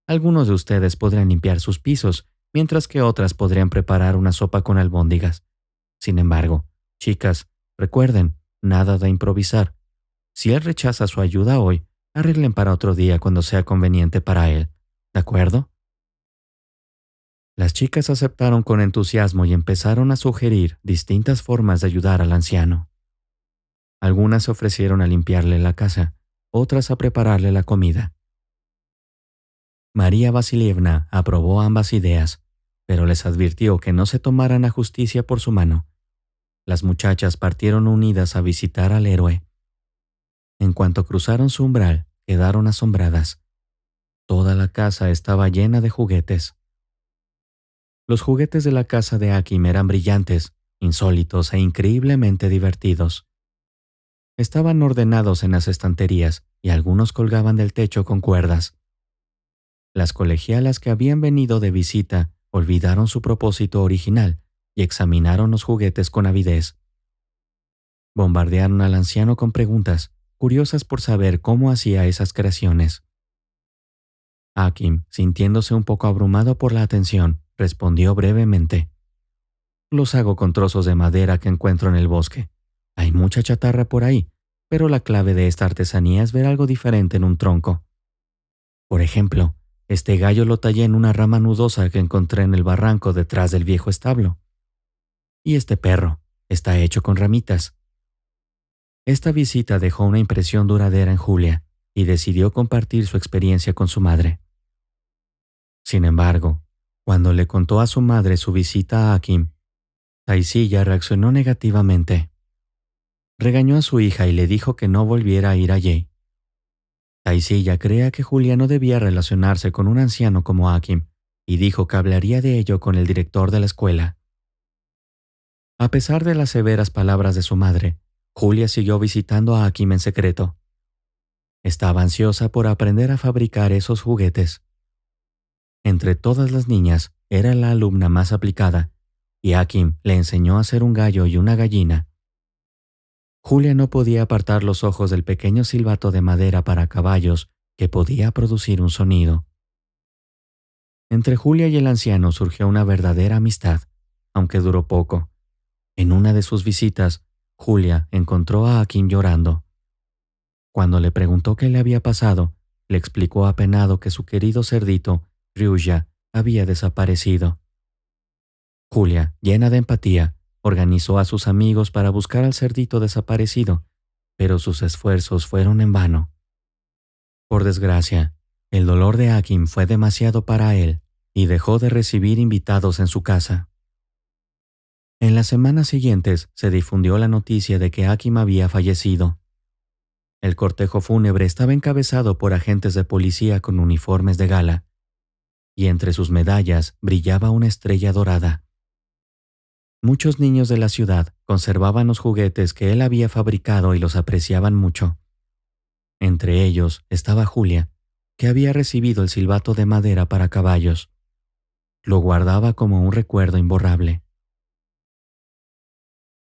A: Algunos de ustedes podrían limpiar sus pisos, mientras que otras podrían preparar una sopa con albóndigas. Sin embargo, chicas, recuerden, nada de improvisar. Si él rechaza su ayuda hoy, arreglen para otro día cuando sea conveniente para él. ¿De acuerdo? Las chicas aceptaron con entusiasmo y empezaron a sugerir distintas formas de ayudar al anciano. Algunas se ofrecieron a limpiarle la casa, otras a prepararle la comida. María Vasilievna aprobó ambas ideas, pero les advirtió que no se tomaran a justicia por su mano. Las muchachas partieron unidas a visitar al héroe. En cuanto cruzaron su umbral, quedaron asombradas. Toda la casa estaba llena de juguetes. Los juguetes de la casa de Akim eran brillantes, insólitos e increíblemente divertidos. Estaban ordenados en las estanterías y algunos colgaban del techo con cuerdas. Las colegialas que habían venido de visita olvidaron su propósito original y examinaron los juguetes con avidez. Bombardearon al anciano con preguntas, curiosas por saber cómo hacía esas creaciones. Akim, sintiéndose un poco abrumado por la atención, respondió brevemente. Los hago con trozos de madera que encuentro en el bosque. Hay mucha chatarra por ahí, pero la clave de esta artesanía es ver algo diferente en un tronco. Por ejemplo, este gallo lo tallé en una rama nudosa que encontré en el barranco detrás del viejo establo. Y este perro está hecho con ramitas. Esta visita dejó una impresión duradera en Julia y decidió compartir su experiencia con su madre. Sin embargo, cuando le contó a su madre su visita a Akim, Taisilla reaccionó negativamente. Regañó a su hija y le dijo que no volviera a ir allí. Taisilla creía que Julia no debía relacionarse con un anciano como Akim y dijo que hablaría de ello con el director de la escuela. A pesar de las severas palabras de su madre, Julia siguió visitando a Akim en secreto. Estaba ansiosa por aprender a fabricar esos juguetes. Entre todas las niñas, era la alumna más aplicada, y Akim le enseñó a hacer un gallo y una gallina. Julia no podía apartar los ojos del pequeño silbato de madera para caballos que podía producir un sonido. Entre Julia y el anciano surgió una verdadera amistad, aunque duró poco. En una de sus visitas, Julia encontró a Akim llorando. Cuando le preguntó qué le había pasado, le explicó apenado que su querido cerdito, Ryuja, había desaparecido. Julia, llena de empatía, organizó a sus amigos para buscar al cerdito desaparecido, pero sus esfuerzos fueron en vano. Por desgracia, el dolor de Akim fue demasiado para él y dejó de recibir invitados en su casa. En las semanas siguientes se difundió la noticia de que Akim había fallecido. El cortejo fúnebre estaba encabezado por agentes de policía con uniformes de gala, y entre sus medallas brillaba una estrella dorada. Muchos niños de la ciudad conservaban los juguetes que él había fabricado y los apreciaban mucho. Entre ellos estaba Julia, que había recibido el silbato de madera para caballos. Lo guardaba como un recuerdo imborrable.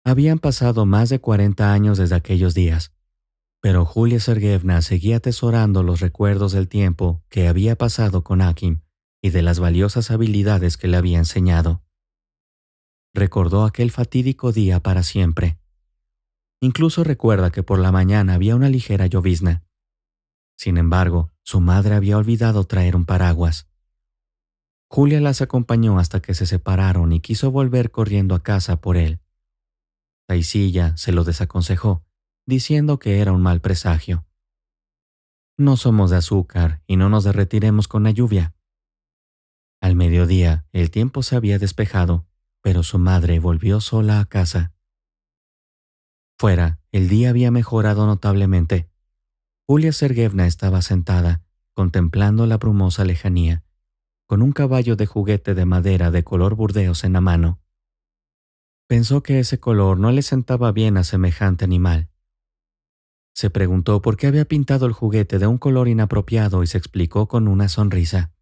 A: Habían pasado más de 40 años desde aquellos días, pero Julia Sergeyevna seguía atesorando los recuerdos del tiempo que había pasado con Akim y de las valiosas habilidades que le había enseñado. Recordó aquel fatídico día para siempre. Incluso recuerda que por la mañana había una ligera llovizna. Sin embargo, su madre había olvidado traer un paraguas. Julia las acompañó hasta que se separaron y quiso volver corriendo a casa por él. Taisilla se lo desaconsejó, diciendo que era un mal presagio. No somos de azúcar y no nos derretiremos con la lluvia. Al mediodía, el tiempo se había despejado, pero su madre volvió sola a casa. Fuera, el día había mejorado notablemente. Julia Sergeyevna estaba sentada, contemplando la brumosa lejanía, con un caballo de juguete de madera de color burdeos en la mano. Pensó que ese color no le sentaba bien a semejante animal. Se preguntó por qué había pintado el juguete de un color inapropiado y se explicó con una sonrisa.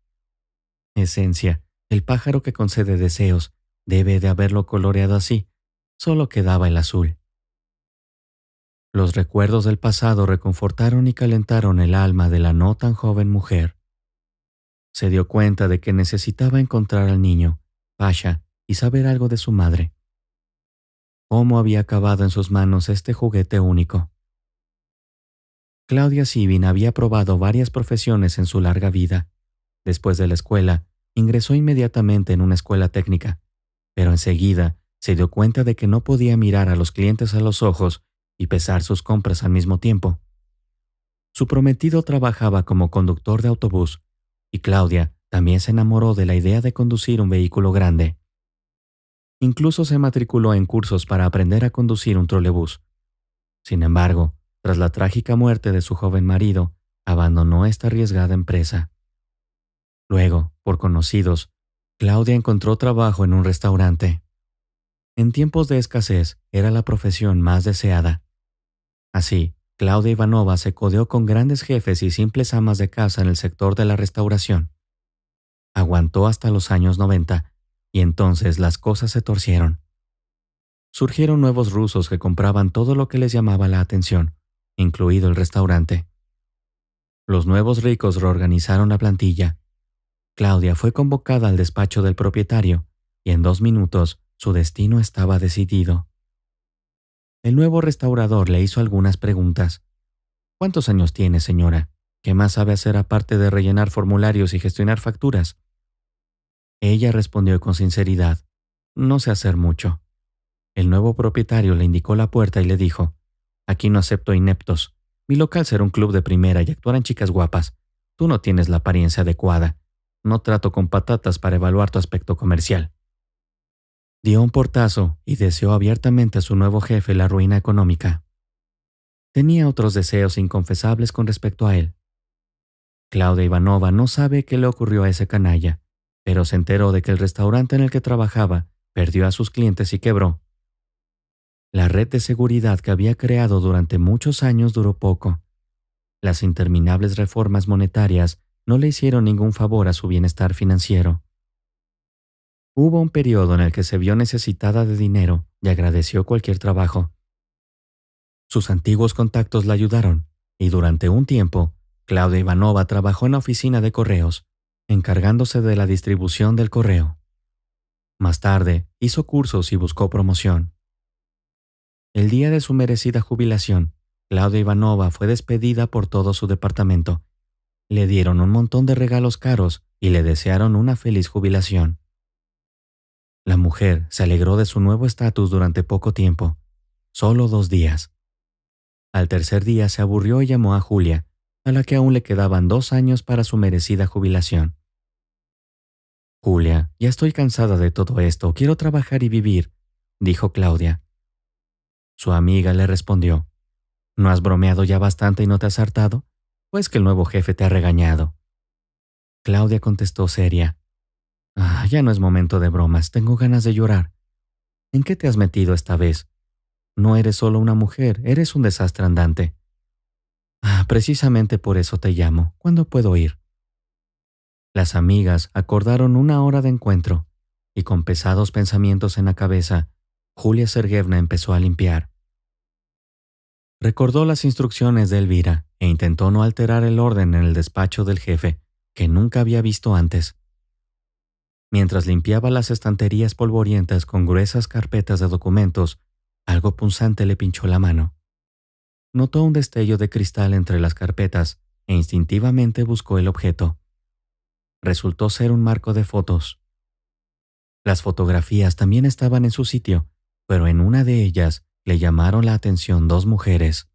A: Esencia, el pájaro que concede deseos, debe de haberlo coloreado así, solo quedaba el azul. Los recuerdos del pasado reconfortaron y calentaron el alma de la no tan joven mujer. Se dio cuenta de que necesitaba encontrar al niño, Pasha, y saber algo de su madre. ¿Cómo había acabado en sus manos este juguete único? Claudia Sibin había probado varias profesiones en su larga vida. Después de la escuela, ingresó inmediatamente en una escuela técnica, pero enseguida se dio cuenta de que no podía mirar a los clientes a los ojos y pesar sus compras al mismo tiempo. Su prometido trabajaba como conductor de autobús, y Claudia también se enamoró de la idea de conducir un vehículo grande. Incluso se matriculó en cursos para aprender a conducir un trolebús. Sin embargo, tras la trágica muerte de su joven marido, abandonó esta arriesgada empresa. Luego, por conocidos, Claudia encontró trabajo en un restaurante. En tiempos de escasez, era la profesión más deseada. Así, Claudia Ivanova se codeó con grandes jefes y simples amas de casa en el sector de la restauración. Aguantó hasta los años 90, y entonces las cosas se torcieron. Surgieron nuevos rusos que compraban todo lo que les llamaba la atención, incluido el restaurante. Los nuevos ricos reorganizaron la plantilla. Claudia fue convocada al despacho del propietario, y en 2 minutos su destino estaba decidido. El nuevo restaurador le hizo algunas preguntas. ¿Cuántos años tiene, señora? ¿Qué más sabe hacer aparte de rellenar formularios y gestionar facturas? Ella respondió con sinceridad: no sé hacer mucho. El nuevo propietario le indicó la puerta y le dijo: aquí no acepto ineptos. Mi local será un club de primera y actuarán chicas guapas. Tú no tienes la apariencia adecuada. No trato con patatas para evaluar tu aspecto comercial. Dio un portazo y deseó abiertamente a su nuevo jefe la ruina económica. Tenía otros deseos inconfesables con respecto a él. Claudia Ivanova no sabe qué le ocurrió a ese canalla, pero se enteró de que el restaurante en el que trabajaba perdió a sus clientes y quebró. La red de seguridad que había creado durante muchos años duró poco. Las interminables reformas monetarias no le hicieron ningún favor a su bienestar financiero. Hubo un periodo en el que se vio necesitada de dinero y agradeció cualquier trabajo. Sus antiguos contactos la ayudaron, y durante un tiempo, Claudia Ivanova trabajó en la oficina de correos, encargándose de la distribución del correo. Más tarde, hizo cursos y buscó promoción. El día de su merecida jubilación, Claudia Ivanova fue despedida por todo su departamento. Le dieron un montón de regalos caros y le desearon una feliz jubilación. La mujer se alegró de su nuevo estatus durante poco tiempo, solo 2 días. Al tercer día se aburrió y llamó a Julia, a la que aún le quedaban 2 años para su merecida jubilación. Julia, ya estoy cansada de todo esto, quiero trabajar y vivir, dijo Claudia. Su amiga le respondió: ¿no has bromeado ya bastante y no te has hartado? Pues que el nuevo jefe te ha regañado. Claudia contestó seria: ya no es momento de bromas, tengo ganas de llorar. ¿En qué te has metido esta vez? No eres solo una mujer, eres un desastre andante. Precisamente por eso te llamo. ¿Cuándo puedo ir? Las amigas acordaron una hora de encuentro, y con pesados pensamientos en la cabeza, Julia Sergeyevna empezó a limpiar. Recordó las instrucciones de Elvira e intentó no alterar el orden en el despacho del jefe, que nunca había visto antes. Mientras limpiaba las estanterías polvorientas con gruesas carpetas de documentos, algo punzante le pinchó la mano. Notó un destello de cristal entre las carpetas e instintivamente buscó el objeto. Resultó ser un marco de fotos. Las fotografías también estaban en su sitio, pero en una de ellas le llamaron la atención dos mujeres.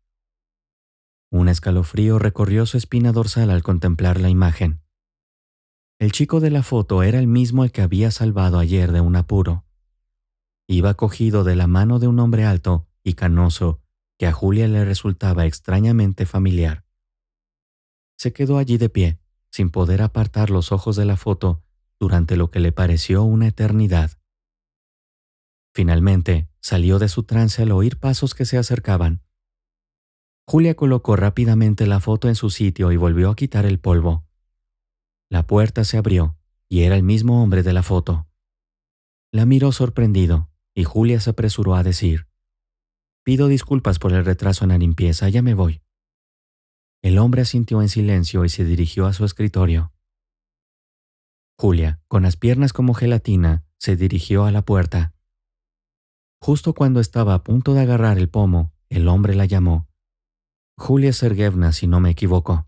A: Un escalofrío recorrió su espina dorsal al contemplar la imagen. El chico de la foto era el mismo el que había salvado ayer de un apuro. Iba cogido de la mano de un hombre alto y canoso que a Julia le resultaba extrañamente familiar. Se quedó allí de pie, sin poder apartar los ojos de la foto durante lo que le pareció una eternidad. Finalmente, salió de su trance al oír pasos que se acercaban. Julia colocó rápidamente la foto en su sitio y volvió a quitar el polvo. La puerta se abrió y era el mismo hombre de la foto. La miró sorprendido y Julia se apresuró a decir: «Pido disculpas por el retraso en la limpieza, ya me voy». El hombre asintió en silencio y se dirigió a su escritorio. Julia, con las piernas como gelatina, se dirigió a la puerta. Justo cuando estaba a punto de agarrar el pomo, el hombre la llamó. Julia Sergeyevna, si no me equivoco.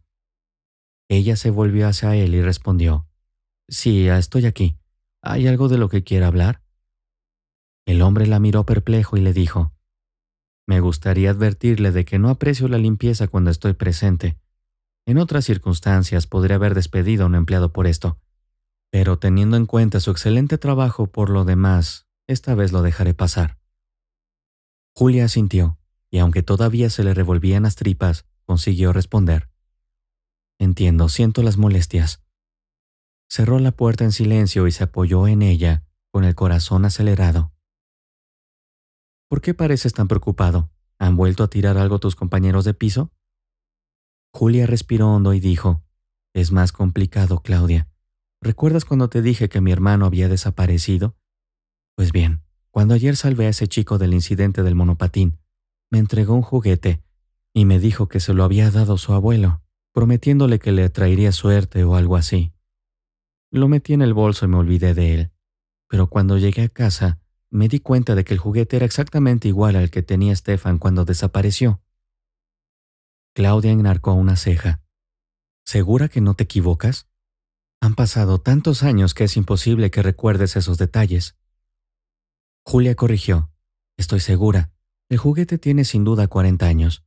A: Ella se volvió hacia él y respondió: «Sí, estoy aquí. ¿Hay algo de lo que quiera hablar?». El hombre la miró perplejo y le dijo: «Me gustaría advertirle de que no aprecio la limpieza cuando estoy presente. En otras circunstancias podría haber despedido a un empleado por esto, pero teniendo en cuenta su excelente trabajo por lo demás, esta vez lo dejaré pasar». Julia asintió, y aunque todavía se le revolvían las tripas, consiguió responder: «Entiendo, siento las molestias». Cerró la puerta en silencio y se apoyó en ella, con el corazón acelerado. «¿Por qué pareces tan preocupado? ¿Han vuelto a tirar algo tus compañeros de piso?». Julia respiró hondo y dijo: «Es más complicado, Claudia. ¿Recuerdas cuando te dije que mi hermano había desaparecido? Pues bien, cuando ayer salvé a ese chico del incidente del monopatín, me entregó un juguete y me dijo que se lo había dado su abuelo, prometiéndole que le traería suerte o algo así. Lo metí en el bolso y me olvidé de él. Pero cuando llegué a casa, me di cuenta de que el juguete era exactamente igual al que tenía Stefan cuando desapareció». Claudia enarcó una ceja. «¿Segura que no te equivocas? Han pasado tantos años que es imposible que recuerdes esos detalles». Julia corrigió: «Estoy segura. El juguete tiene sin duda 40 años.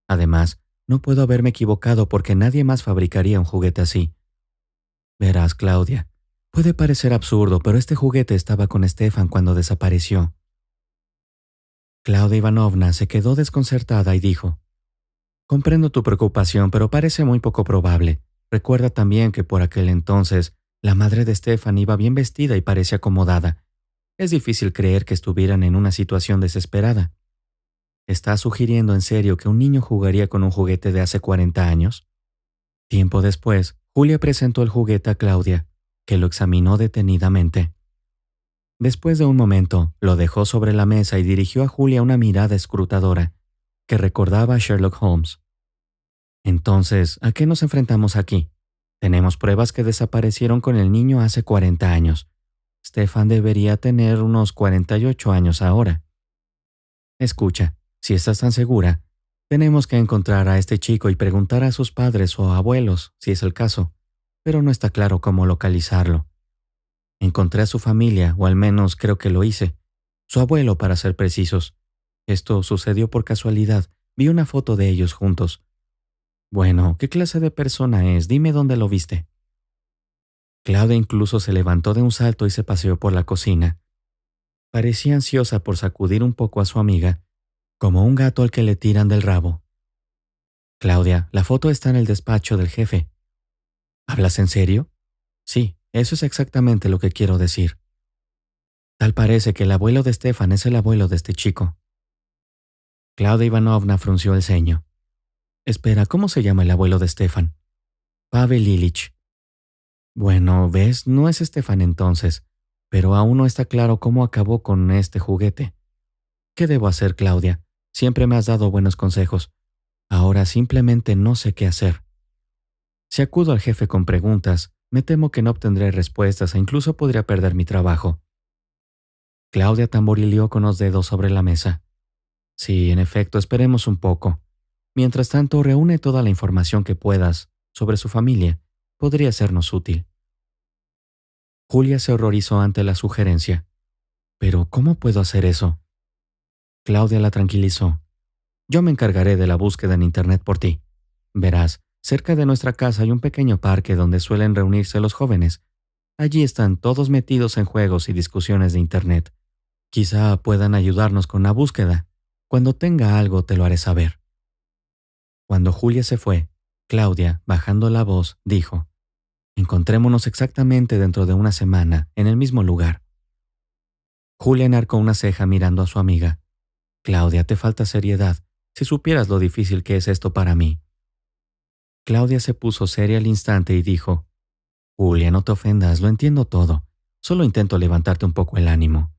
A: Además, no puedo haberme equivocado porque nadie más fabricaría un juguete así. Verás, Claudia, puede parecer absurdo, pero este juguete estaba con Stefan cuando desapareció». Claudia Ivanovna se quedó desconcertada y dijo: «Comprendo tu preocupación, pero parece muy poco probable. Recuerda también que por aquel entonces, la madre de Stefan iba bien vestida y parecía acomodada. Es difícil creer que estuvieran en una situación desesperada. ¿Estás sugiriendo en serio que un niño jugaría con un juguete de hace 40 años? Tiempo después, Julia presentó el juguete a Claudia, que lo examinó detenidamente. Después de un momento, lo dejó sobre la mesa y dirigió a Julia una mirada escrutadora, que recordaba a Sherlock Holmes. «Entonces, ¿a qué nos enfrentamos aquí? Tenemos pruebas que desaparecieron con el niño hace 40 años. Stefan debería tener unos 48 años ahora. Escucha, si estás tan segura, tenemos que encontrar a este chico y preguntar a sus padres o abuelos, si es el caso, pero no está claro cómo localizarlo. Encontré a su familia, o al menos creo que lo hice. Su abuelo, para ser precisos. Esto sucedió por casualidad. Vi una foto de ellos juntos. Bueno, ¿qué clase de persona es? Dime dónde lo viste». Claudia incluso se levantó de un salto y se paseó por la cocina. Parecía ansiosa por sacudir un poco a su amiga, como un gato al que le tiran del rabo. «Claudia, la foto está en el despacho del jefe». «¿Hablas en serio?». «Sí, eso es exactamente lo que quiero decir. Tal parece que el abuelo de Stefan es el abuelo de este chico». Claudia Ivanovna frunció el ceño. «Espera, ¿cómo se llama el abuelo de Stefan?». «Pavel Ilich». «Bueno, ves, no es Stefan entonces, pero aún no está claro cómo acabó con este juguete. ¿Qué debo hacer, Claudia? Siempre me has dado buenos consejos. Ahora simplemente no sé qué hacer. Si acudo al jefe con preguntas, me temo que no obtendré respuestas e incluso podría perder mi trabajo». Claudia tamborileó con los dedos sobre la mesa. «Sí, en efecto, esperemos un poco. Mientras tanto, reúne toda la información que puedas sobre su familia podría sernos útil. Julia se horrorizó ante la sugerencia. ¿Pero cómo puedo hacer eso? Claudia la tranquilizó. Yo me encargaré de la búsqueda en Internet por ti. Verás, cerca de nuestra casa hay un pequeño parque donde suelen reunirse los jóvenes. Allí están todos metidos en juegos y discusiones de Internet. Quizá puedan ayudarnos con la búsqueda. Cuando tenga algo te lo haré saber. Cuando Julia se fue, Claudia, bajando la voz, dijo: Encontrémonos exactamente dentro de una semana, en el mismo lugar. Julia enarcó una ceja mirando a su amiga. Claudia, te falta seriedad. Si supieras lo difícil que es esto para mí. Claudia se puso seria al instante y dijo: Julia, no te ofendas, lo entiendo todo. Solo intento levantarte un poco el ánimo.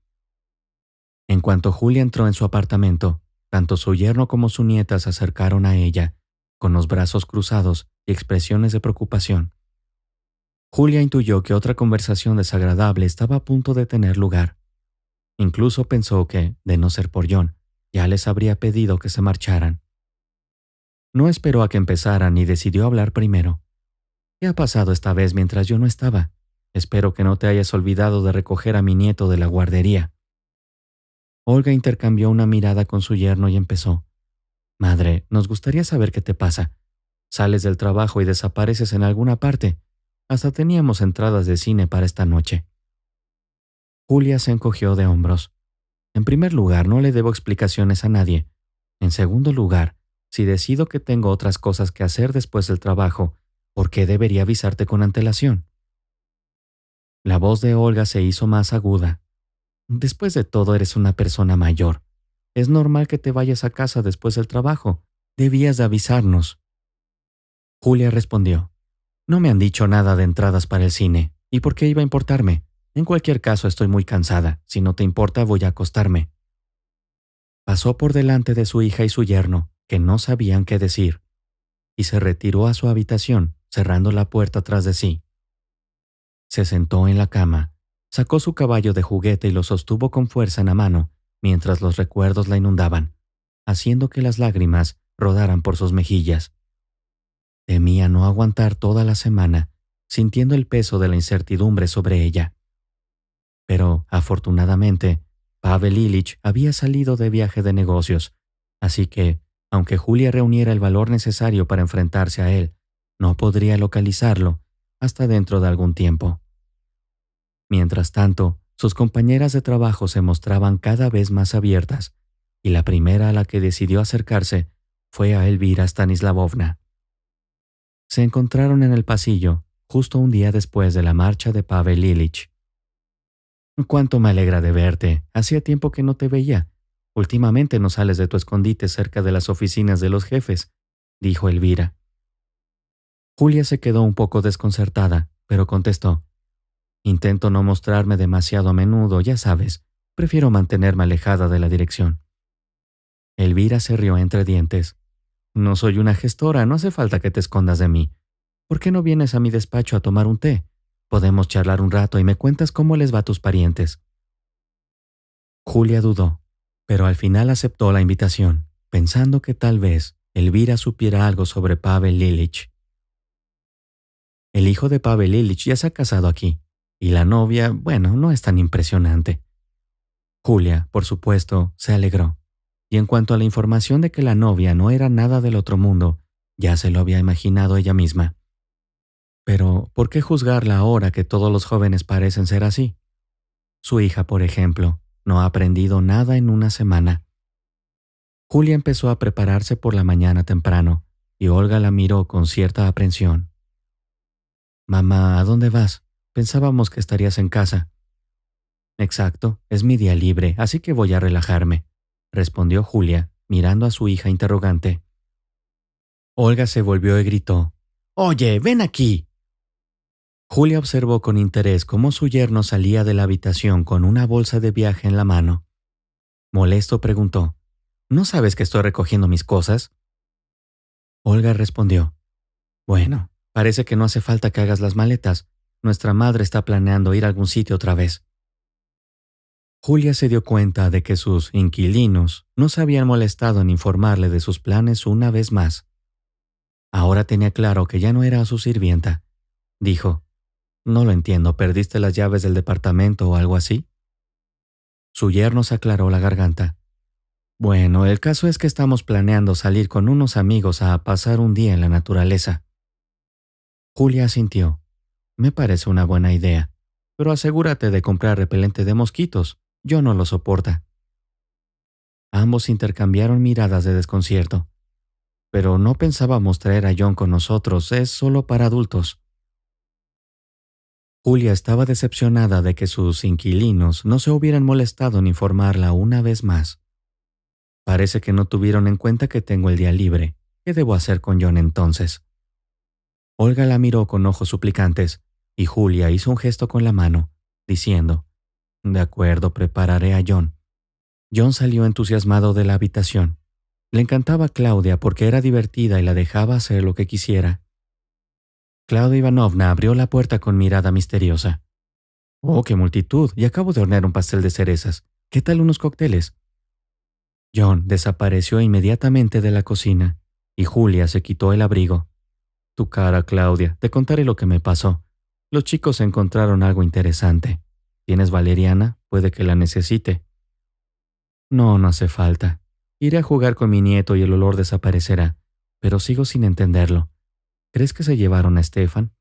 A: En cuanto Julia entró en su apartamento, tanto su yerno como su nieta se acercaron a ella, con los brazos cruzados y expresiones de preocupación. Julia intuyó que otra conversación desagradable estaba a punto de tener lugar. Incluso pensó que, de no ser por John, ya les habría pedido que se marcharan. No esperó a que empezaran y decidió hablar primero. ¿Qué ha pasado esta vez mientras yo no estaba? Espero que no te hayas olvidado de recoger a mi nieto de la guardería. Olga intercambió una mirada con su yerno y empezó. Madre, nos gustaría saber qué te pasa. Sales del trabajo y desapareces en alguna parte. Hasta teníamos entradas de cine para esta noche. Julia se encogió de hombros. En primer lugar, no le debo explicaciones a nadie. En segundo lugar, si decido que tengo otras cosas que hacer después del trabajo, ¿por qué debería avisarte con antelación? La voz de Olga se hizo más aguda. Después de todo, eres una persona mayor. Es normal que te vayas a casa después del trabajo. Debías de avisarnos. Julia respondió: No me han dicho nada de entradas para el cine. ¿Y por qué iba a importarme? En cualquier caso, estoy muy cansada. Si no te importa, voy a acostarme. Pasó por delante de su hija y su yerno, que no sabían qué decir, y se retiró a su habitación, cerrando la puerta tras de sí. Se sentó en la cama, sacó su caballo de juguete y lo sostuvo con fuerza en la mano, mientras los recuerdos la inundaban, haciendo que las lágrimas rodaran por sus mejillas. Temía no aguantar toda la semana, sintiendo el peso de la incertidumbre sobre ella. Pero, afortunadamente, Pavel Ilich había salido de viaje de negocios, así que, aunque Julia reuniera el valor necesario para enfrentarse a él, no podría localizarlo hasta dentro de algún tiempo. Mientras tanto, sus compañeras de trabajo se mostraban cada vez más abiertas, y la primera a la que decidió acercarse fue a Elvira Stanislavovna. Se encontraron en el pasillo, justo un día después de la marcha de Pavel Ilich. «Cuánto me alegra de verte. Hacía tiempo que no te veía. Últimamente no sales de tu escondite cerca de las oficinas de los jefes», dijo Elvira. Julia se quedó un poco desconcertada, pero contestó: «Intento no mostrarme demasiado a menudo, ya sabes. Prefiero mantenerme alejada de la dirección». Elvira se rió entre dientes. «No soy una gestora, no hace falta que te escondas de mí. ¿Por qué no vienes a mi despacho a tomar un té? Podemos charlar un rato y me cuentas cómo les va a tus parientes». Julia dudó, pero al final aceptó la invitación, pensando que tal vez Elvira supiera algo sobre Pavel Ilich. El hijo de Pavel Ilich ya se ha casado aquí, y la novia, bueno, no es tan impresionante. Julia, por supuesto, se alegró, y en cuanto a la información de que la novia no era nada del otro mundo, ya se lo había imaginado ella misma. Pero, ¿por qué juzgarla ahora que todos los jóvenes parecen ser así? Su hija, por ejemplo, no ha aprendido nada en una semana. Julia empezó a prepararse por la mañana temprano, y Olga la miró con cierta aprensión. «Mamá, ¿a dónde vas? Pensábamos que estarías en casa». «Exacto, es mi día libre, así que voy a relajarme», respondió Julia, mirando a su hija interrogante. Olga se volvió y gritó: «Oye, ven aquí». Julia observó con interés cómo su yerno salía de la habitación con una bolsa de viaje en la mano. Molesto preguntó: «¿No sabes que estoy recogiendo mis cosas?». Olga respondió: «Bueno, parece que no hace falta que hagas las maletas. Nuestra madre está planeando ir a algún sitio otra vez». Julia se dio cuenta de que sus inquilinos no se habían molestado en informarle de sus planes una vez más. Ahora tenía claro que ya no era su sirvienta. Dijo, «No lo entiendo, ¿perdiste las llaves del departamento o algo así?» Su yerno se aclaró la garganta. «Bueno, el caso es que estamos planeando salir con unos amigos a pasar un día en la naturaleza». Julia asintió. «Me parece una buena idea, pero asegúrate de comprar repelente de mosquitos. Yo no lo soporta». Ambos intercambiaron miradas de desconcierto. «Pero no pensábamos traer a John con nosotros, es solo para adultos». Julia estaba decepcionada de que sus inquilinos no se hubieran molestado en informarla una vez más. «Parece que no tuvieron en cuenta que tengo el día libre. ¿Qué debo hacer con John entonces?» Olga la miró con ojos suplicantes, y Julia hizo un gesto con la mano, diciendo, «De acuerdo, prepararé a John». John salió entusiasmado de la habitación. Le encantaba Claudia porque era divertida y la dejaba hacer lo que quisiera. Claudia Ivanovna abrió la puerta con mirada misteriosa. «Oh, qué multitud, y acabo de hornear un pastel de cerezas. ¿Qué tal unos cócteles?» John desapareció inmediatamente de la cocina, y Julia se quitó el abrigo. «Tu cara, Claudia, te contaré lo que me pasó. Los chicos encontraron algo interesante. ¿Tienes valeriana? Puede que la necesite». «No, no hace falta. Iré a jugar con mi nieto y el olor desaparecerá, pero sigo sin entenderlo. ¿Crees que se llevaron a Stefan?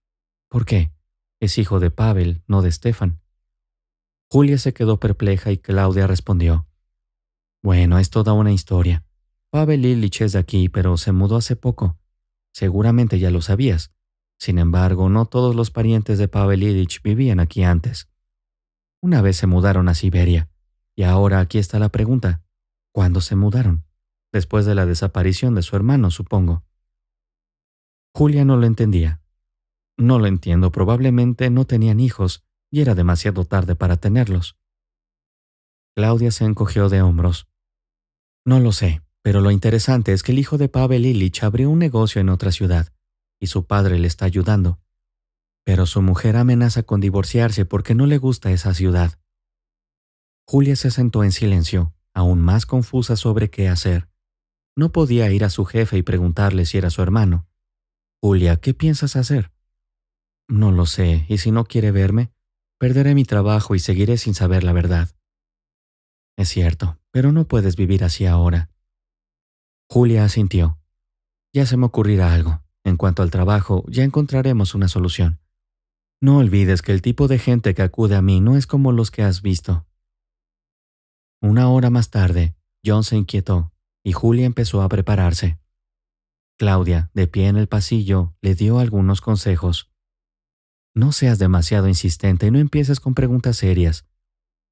A: ¿Por qué? Es hijo de Pavel, no de Stefan». Julia se quedó perpleja y Claudia respondió, «Bueno, es toda una historia. Pavel Ilich es de aquí, pero se mudó hace poco. Seguramente ya lo sabías. Sin embargo, no todos los parientes de Pavel Ilich vivían aquí antes. Una vez se mudaron a Siberia. Y ahora aquí está la pregunta. ¿Cuándo se mudaron? Después de la desaparición de su hermano, supongo». Julia no lo entendía. «No lo entiendo, probablemente no tenían hijos y era demasiado tarde para tenerlos». Claudia se encogió de hombros. «No lo sé, pero lo interesante es que el hijo de Pavel Ilich abrió un negocio en otra ciudad y su padre le está ayudando. Pero su mujer amenaza con divorciarse porque no le gusta esa ciudad». Julia se sentó en silencio, aún más confusa sobre qué hacer. No podía ir a su jefe y preguntarle si era su hermano. «Julia, ¿qué piensas hacer?» «No lo sé, y si no quiere verme, perderé mi trabajo y seguiré sin saber la verdad». «Es cierto, pero no puedes vivir así ahora». Julia asintió. «Ya se me ocurrirá algo. En cuanto al trabajo, ya encontraremos una solución. No olvides que el tipo de gente que acude a mí no es como los que has visto». Una hora más tarde, John se inquietó y Julia empezó a prepararse. Claudia, de pie en el pasillo, le dio algunos consejos. «No seas demasiado insistente y no empieces con preguntas serias.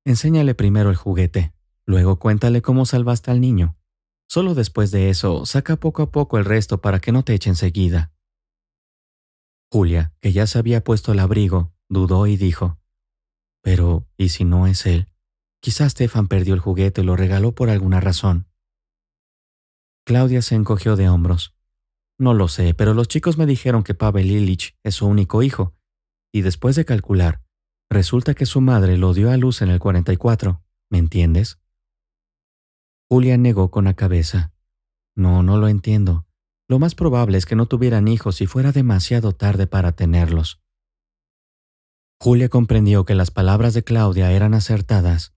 A: Enséñale primero el juguete, luego cuéntale cómo salvaste al niño. Solo después de eso, saca poco a poco el resto para que no te eche enseguida». Julia, que ya se había puesto el abrigo, dudó y dijo, «Pero, ¿y si no es él? Quizás Stefan perdió el juguete y lo regaló por alguna razón». Claudia se encogió de hombros. «No lo sé, pero los chicos me dijeron que Pavel Ilich es su único hijo, y después de calcular, resulta que su madre lo dio a luz en el 44, ¿me entiendes?» Julia negó con la cabeza. «No, no lo entiendo. Lo más probable es que no tuvieran hijos y fuera demasiado tarde para tenerlos». Julia comprendió que las palabras de Claudia eran acertadas,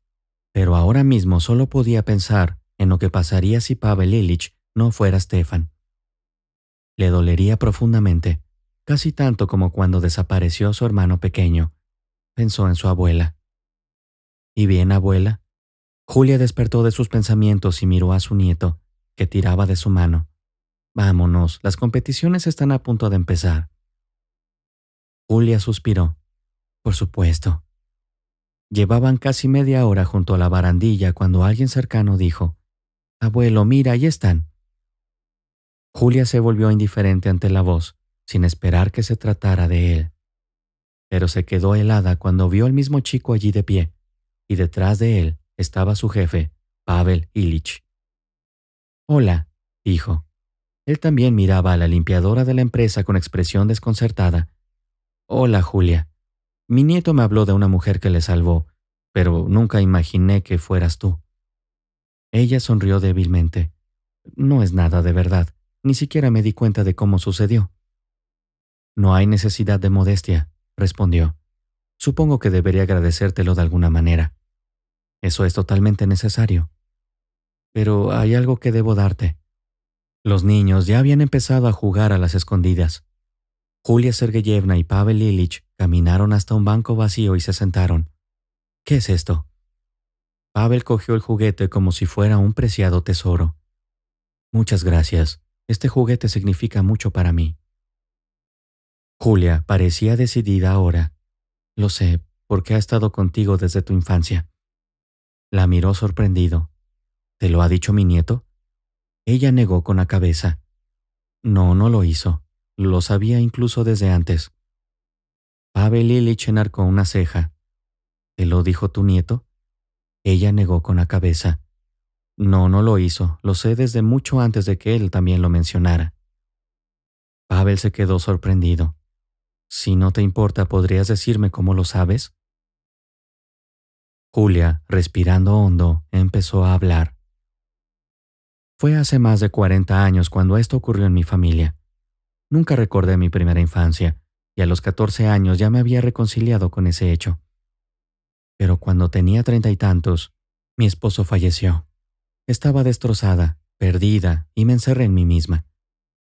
A: pero ahora mismo solo podía pensar en lo que pasaría si Pavel Ilich no fuera Stefan. Le dolería profundamente, casi tanto como cuando desapareció su hermano pequeño. Pensó en su abuela. «¿Y bien, abuela?» Julia despertó de sus pensamientos y miró a su nieto, que tiraba de su mano. «Vámonos, las competiciones están a punto de empezar». Julia suspiró. «Por supuesto». Llevaban casi media hora junto a la barandilla cuando alguien cercano dijo, «Abuelo, mira, ahí están». Julia se volvió indiferente ante la voz, sin esperar que se tratara de él. Pero se quedó helada cuando vio al mismo chico allí de pie, y detrás de él estaba su jefe, Pavel Ilich. «Hola», dijo. Él también miraba a la limpiadora de la empresa con expresión desconcertada. «Hola, Julia. Mi nieto me habló de una mujer que le salvó, pero nunca imaginé que fueras tú». Ella sonrió débilmente. «No es nada de verdad. Ni siquiera me di cuenta de cómo sucedió. No hay necesidad de modestia, respondió. Supongo que debería agradecértelo de alguna manera. Eso es totalmente necesario. Pero hay algo que debo darte. Los niños ya habían empezado a jugar a las escondidas. Julia Sergeyevna y Pavel Ilich caminaron hasta un banco vacío y se sentaron. ¿Qué es esto? Pavel cogió el juguete como si fuera un preciado tesoro. Muchas gracias. Este juguete significa mucho para mí. Julia parecía decidida ahora. Lo sé, porque ha estado contigo desde tu infancia. La miró sorprendido. ¿Te lo ha dicho mi nieto? Ella negó con la cabeza. No, no lo hizo. Lo sabía incluso desde antes. Pavel Ilich enarcó una ceja. ¿Te lo dijo tu nieto? Ella negó con la cabeza. No, no lo hizo. Lo sé desde mucho antes de que él también lo mencionara. Pavel se quedó sorprendido. Si no te importa, ¿podrías decirme cómo lo sabes? Julia, respirando hondo, empezó a hablar. Fue hace más de 40 años cuando esto ocurrió en mi familia. Nunca recordé mi primera infancia, y a los 14 años ya me había reconciliado con ese hecho. Pero cuando tenía 30 y tantos, mi esposo falleció. Estaba destrozada, perdida, y me encerré en mí misma.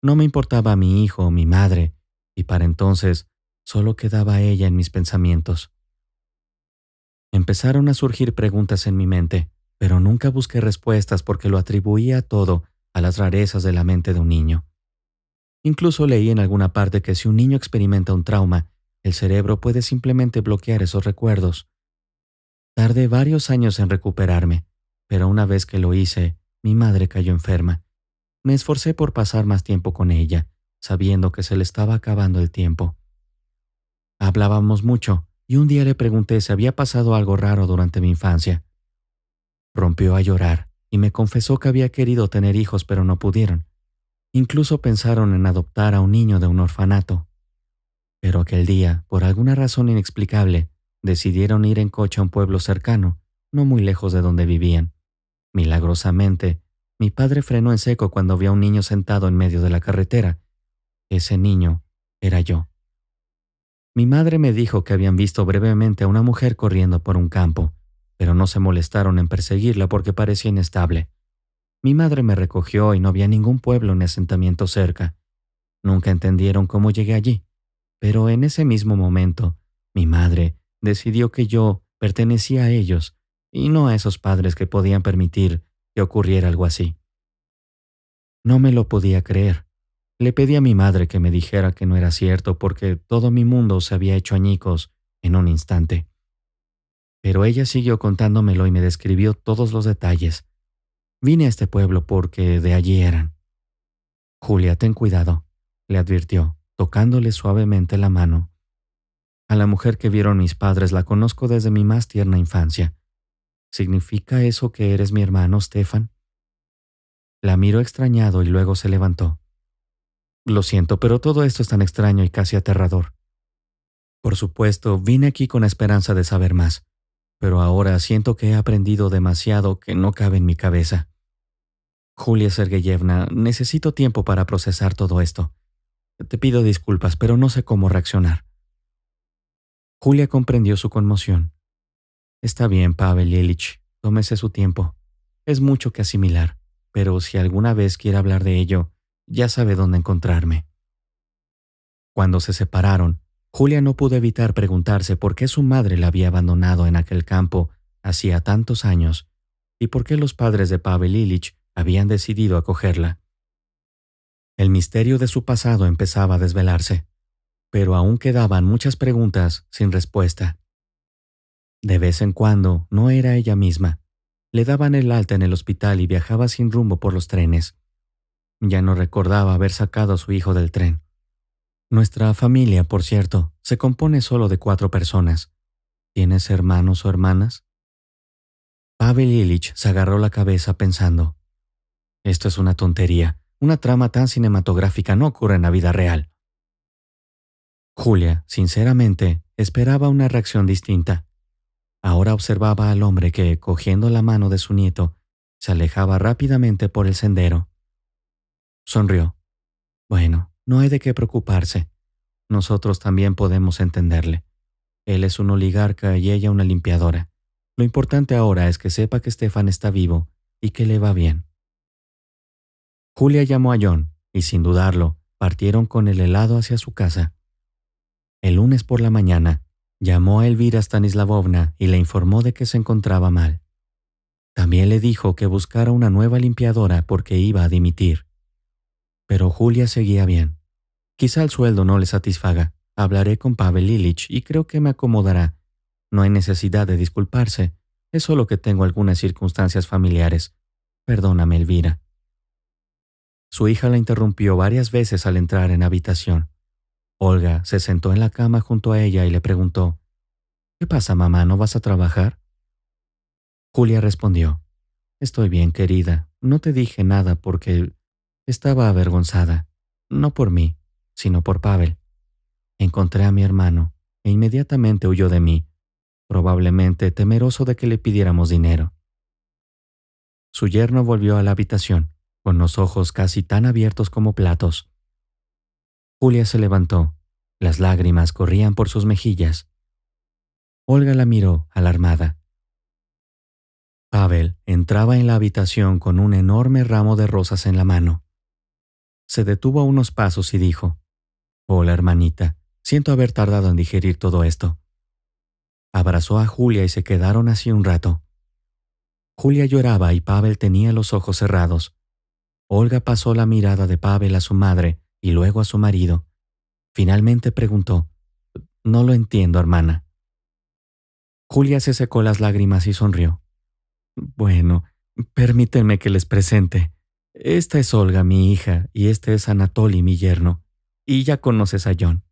A: No me importaba mi hijo o mi madre, y para entonces solo quedaba ella en mis pensamientos. Empezaron a surgir preguntas en mi mente, pero nunca busqué respuestas porque lo atribuía todo a las rarezas de la mente de un niño. Incluso leí en alguna parte que si un niño experimenta un trauma, el cerebro puede simplemente bloquear esos recuerdos. Tardé varios años en recuperarme, pero una vez que lo hice, mi madre cayó enferma. Me esforcé por pasar más tiempo con ella, sabiendo que se le estaba acabando el tiempo. Hablábamos mucho, y un día le pregunté si había pasado algo raro durante mi infancia. Rompió a llorar, y me confesó que había querido tener hijos pero no pudieron. Incluso pensaron en adoptar a un niño de un orfanato. Pero aquel día, por alguna razón inexplicable, decidieron ir en coche a un pueblo cercano, no muy lejos de donde vivían. Milagrosamente, mi padre frenó en seco cuando vio a un niño sentado en medio de la carretera. Ese niño era yo. Mi madre me dijo que habían visto brevemente a una mujer corriendo por un campo, pero no se molestaron en perseguirla porque parecía inestable. Mi madre me recogió y no había ningún pueblo ni asentamiento cerca. Nunca entendieron cómo llegué allí, pero en ese mismo momento, mi madre decidió que yo pertenecía a ellos y no a esos padres que podían permitir que ocurriera algo así. No me lo podía creer. Le pedí a mi madre que me dijera que no era cierto porque todo mi mundo se había hecho añicos en un instante. Pero ella siguió contándomelo y me describió todos los detalles. Vine a este pueblo porque de allí eran. Julia, ten cuidado, le advirtió, tocándole suavemente la mano. A la mujer que vieron mis padres la conozco desde mi más tierna infancia. ¿Significa eso que eres mi hermano, Stefan? La miró extrañado y luego se levantó. Lo siento, pero todo esto es tan extraño y casi aterrador. Por supuesto, vine aquí con la esperanza de saber más, pero ahora siento que he aprendido demasiado que no cabe en mi cabeza. Julia Sergeyevna, necesito tiempo para procesar todo esto. Te pido disculpas, pero no sé cómo reaccionar. Julia comprendió su conmoción. Está bien, Pavel Ilich, tómese su tiempo. Es mucho que asimilar, pero si alguna vez quiere hablar de ello, ya sabe dónde encontrarme. Cuando se separaron, Julia no pudo evitar preguntarse por qué su madre la había abandonado en aquel campo hacía tantos años y por qué los padres de Pavel Ilich habían decidido acogerla. El misterio de su pasado empezaba a desvelarse, pero aún quedaban muchas preguntas sin respuesta. De vez en cuando no era ella misma. Le daban el alta en el hospital y viajaba sin rumbo por los trenes. Ya no recordaba haber sacado a su hijo del tren. Nuestra familia, por cierto, se compone solo de 4 personas. ¿Tienes hermanos o hermanas? Pavel Ilich se agarró la cabeza pensando. Esto es una tontería. Una trama tan cinematográfica no ocurre en la vida real. Julia, sinceramente, esperaba una reacción distinta. Ahora observaba al hombre que, cogiendo la mano de su nieto, se alejaba rápidamente por el sendero. Sonrió, Bueno, no hay de qué preocuparse. Nosotros también podemos entenderle. Él es un oligarca y ella una limpiadora. Lo importante ahora es que sepa que Stefan está vivo y que le va bien. Julia llamó a John y, sin dudarlo, partieron con el helado hacia su casa. El lunes por la mañana, llamó a Elvira Stanislavovna y le informó de que se encontraba mal. También le dijo que buscara una nueva limpiadora porque iba a dimitir. Pero Julia seguía bien. Quizá el sueldo no le satisfaga. Hablaré con Pavel Ilich y creo que me acomodará. No hay necesidad de disculparse. Es solo que tengo algunas circunstancias familiares. Perdóname, Elvira. Su hija la interrumpió varias veces al entrar en habitación. Olga se sentó en la cama junto a ella y le preguntó: «¿Qué pasa, mamá? ¿No vas a trabajar?» Julia respondió: «Estoy bien, querida. No te dije nada porque estaba avergonzada. No por mí, sino por Pavel. Encontré a mi hermano e inmediatamente huyó de mí, probablemente temeroso de que le pidiéramos dinero». Su yerno volvió a la habitación, con los ojos casi tan abiertos como platos. Julia se levantó. Las lágrimas corrían por sus mejillas. Olga la miró, alarmada. Pavel entraba en la habitación con un enorme ramo de rosas en la mano. Se detuvo a unos pasos y dijo: «Hola, hermanita. Siento haber tardado en digerir todo esto». Abrazó a Julia y se quedaron así un rato. Julia lloraba y Pavel tenía los ojos cerrados. Olga pasó la mirada de Pavel a su madre y luego a su marido. Finalmente preguntó: «No lo entiendo, hermana». Julia se secó las lágrimas y sonrió. «Bueno, permítanme que les presente. Esta es Olga, mi hija, y este es Anatoly, mi yerno. Y ya conoces a John».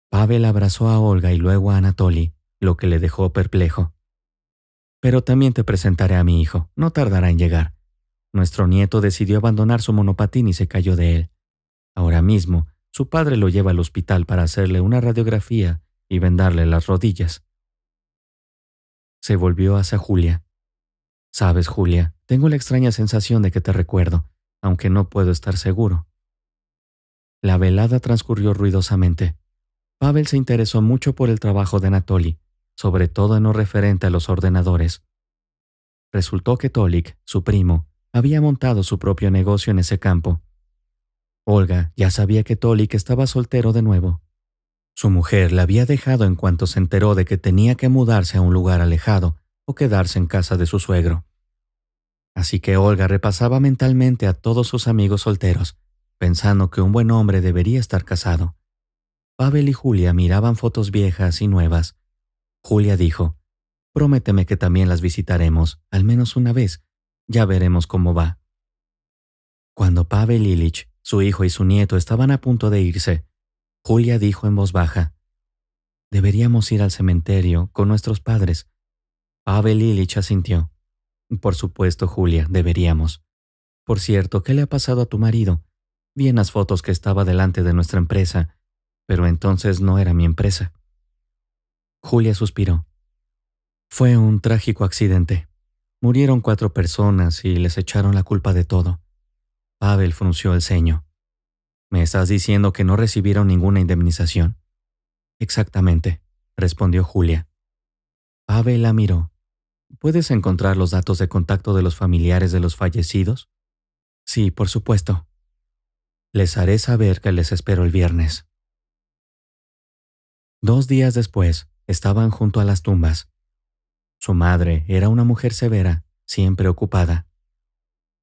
A: Pavel abrazó a Olga y luego a Anatoly, lo que le dejó perplejo. «Pero también te presentaré a mi hijo. No tardará en llegar. Nuestro nieto decidió abandonar su monopatín y se cayó de él. Ahora mismo, su padre lo lleva al hospital para hacerle una radiografía y vendarle las rodillas». Se volvió hacia Julia. «Sabes, Julia, tengo la extraña sensación de que te recuerdo, aunque no puedo estar seguro». La velada transcurrió ruidosamente. Pavel se interesó mucho por el trabajo de Anatoly, sobre todo en lo referente a los ordenadores. Resultó que Tolik, su primo, había montado su propio negocio en ese campo. Olga ya sabía que Tolik estaba soltero de nuevo. Su mujer le había dejado en cuanto se enteró de que tenía que mudarse a un lugar alejado o quedarse en casa de su suegro. Así que Olga repasaba mentalmente a todos sus amigos solteros, pensando que un buen hombre debería estar casado. Pavel y Julia miraban fotos viejas y nuevas. Julia dijo: «Prométeme que también las visitaremos, al menos una vez. Ya veremos cómo va». Cuando Pavel Ilich, su hijo y su nieto estaban a punto de irse, Julia dijo en voz baja: «Deberíamos ir al cementerio con nuestros padres». Pavel Ilich asintió. «Por supuesto, Julia, deberíamos. Por cierto, ¿qué le ha pasado a tu marido? Vi en las fotos que estaba delante de nuestra empresa, pero entonces no era mi empresa». Julia suspiró. «Fue un trágico accidente. Murieron 4 personas y les echaron la culpa de todo». Pavel frunció el ceño. «¿Me estás diciendo que no recibieron ninguna indemnización?» «Exactamente», respondió Julia. Pavel la miró. «¿Puedes encontrar los datos de contacto de los familiares de los fallecidos?» «Sí, por supuesto». «Les haré saber que les espero el viernes». 2 días después, estaban junto a las tumbas. Su madre era una mujer severa, siempre ocupada.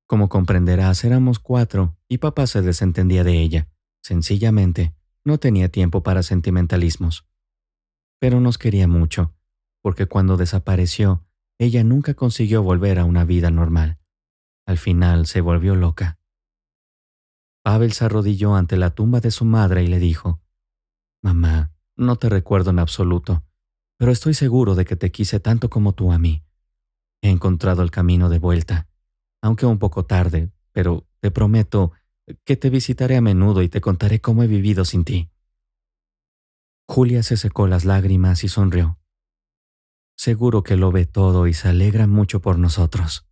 A: Como comprenderás, éramos 4 y papá se desentendía de ella. Sencillamente, no tenía tiempo para sentimentalismos. Pero nos quería mucho, porque cuando desapareció, ella nunca consiguió volver a una vida normal. Al final se volvió loca. Pavel se arrodilló ante la tumba de su madre y le dijo: «Mamá, no te recuerdo en absoluto, pero estoy seguro de que te quise tanto como tú a mí. He encontrado el camino de vuelta, aunque un poco tarde, pero te prometo que te visitaré a menudo y te contaré cómo he vivido sin ti». Julia se secó las lágrimas y sonrió. «Seguro que lo ve todo y se alegra mucho por nosotros».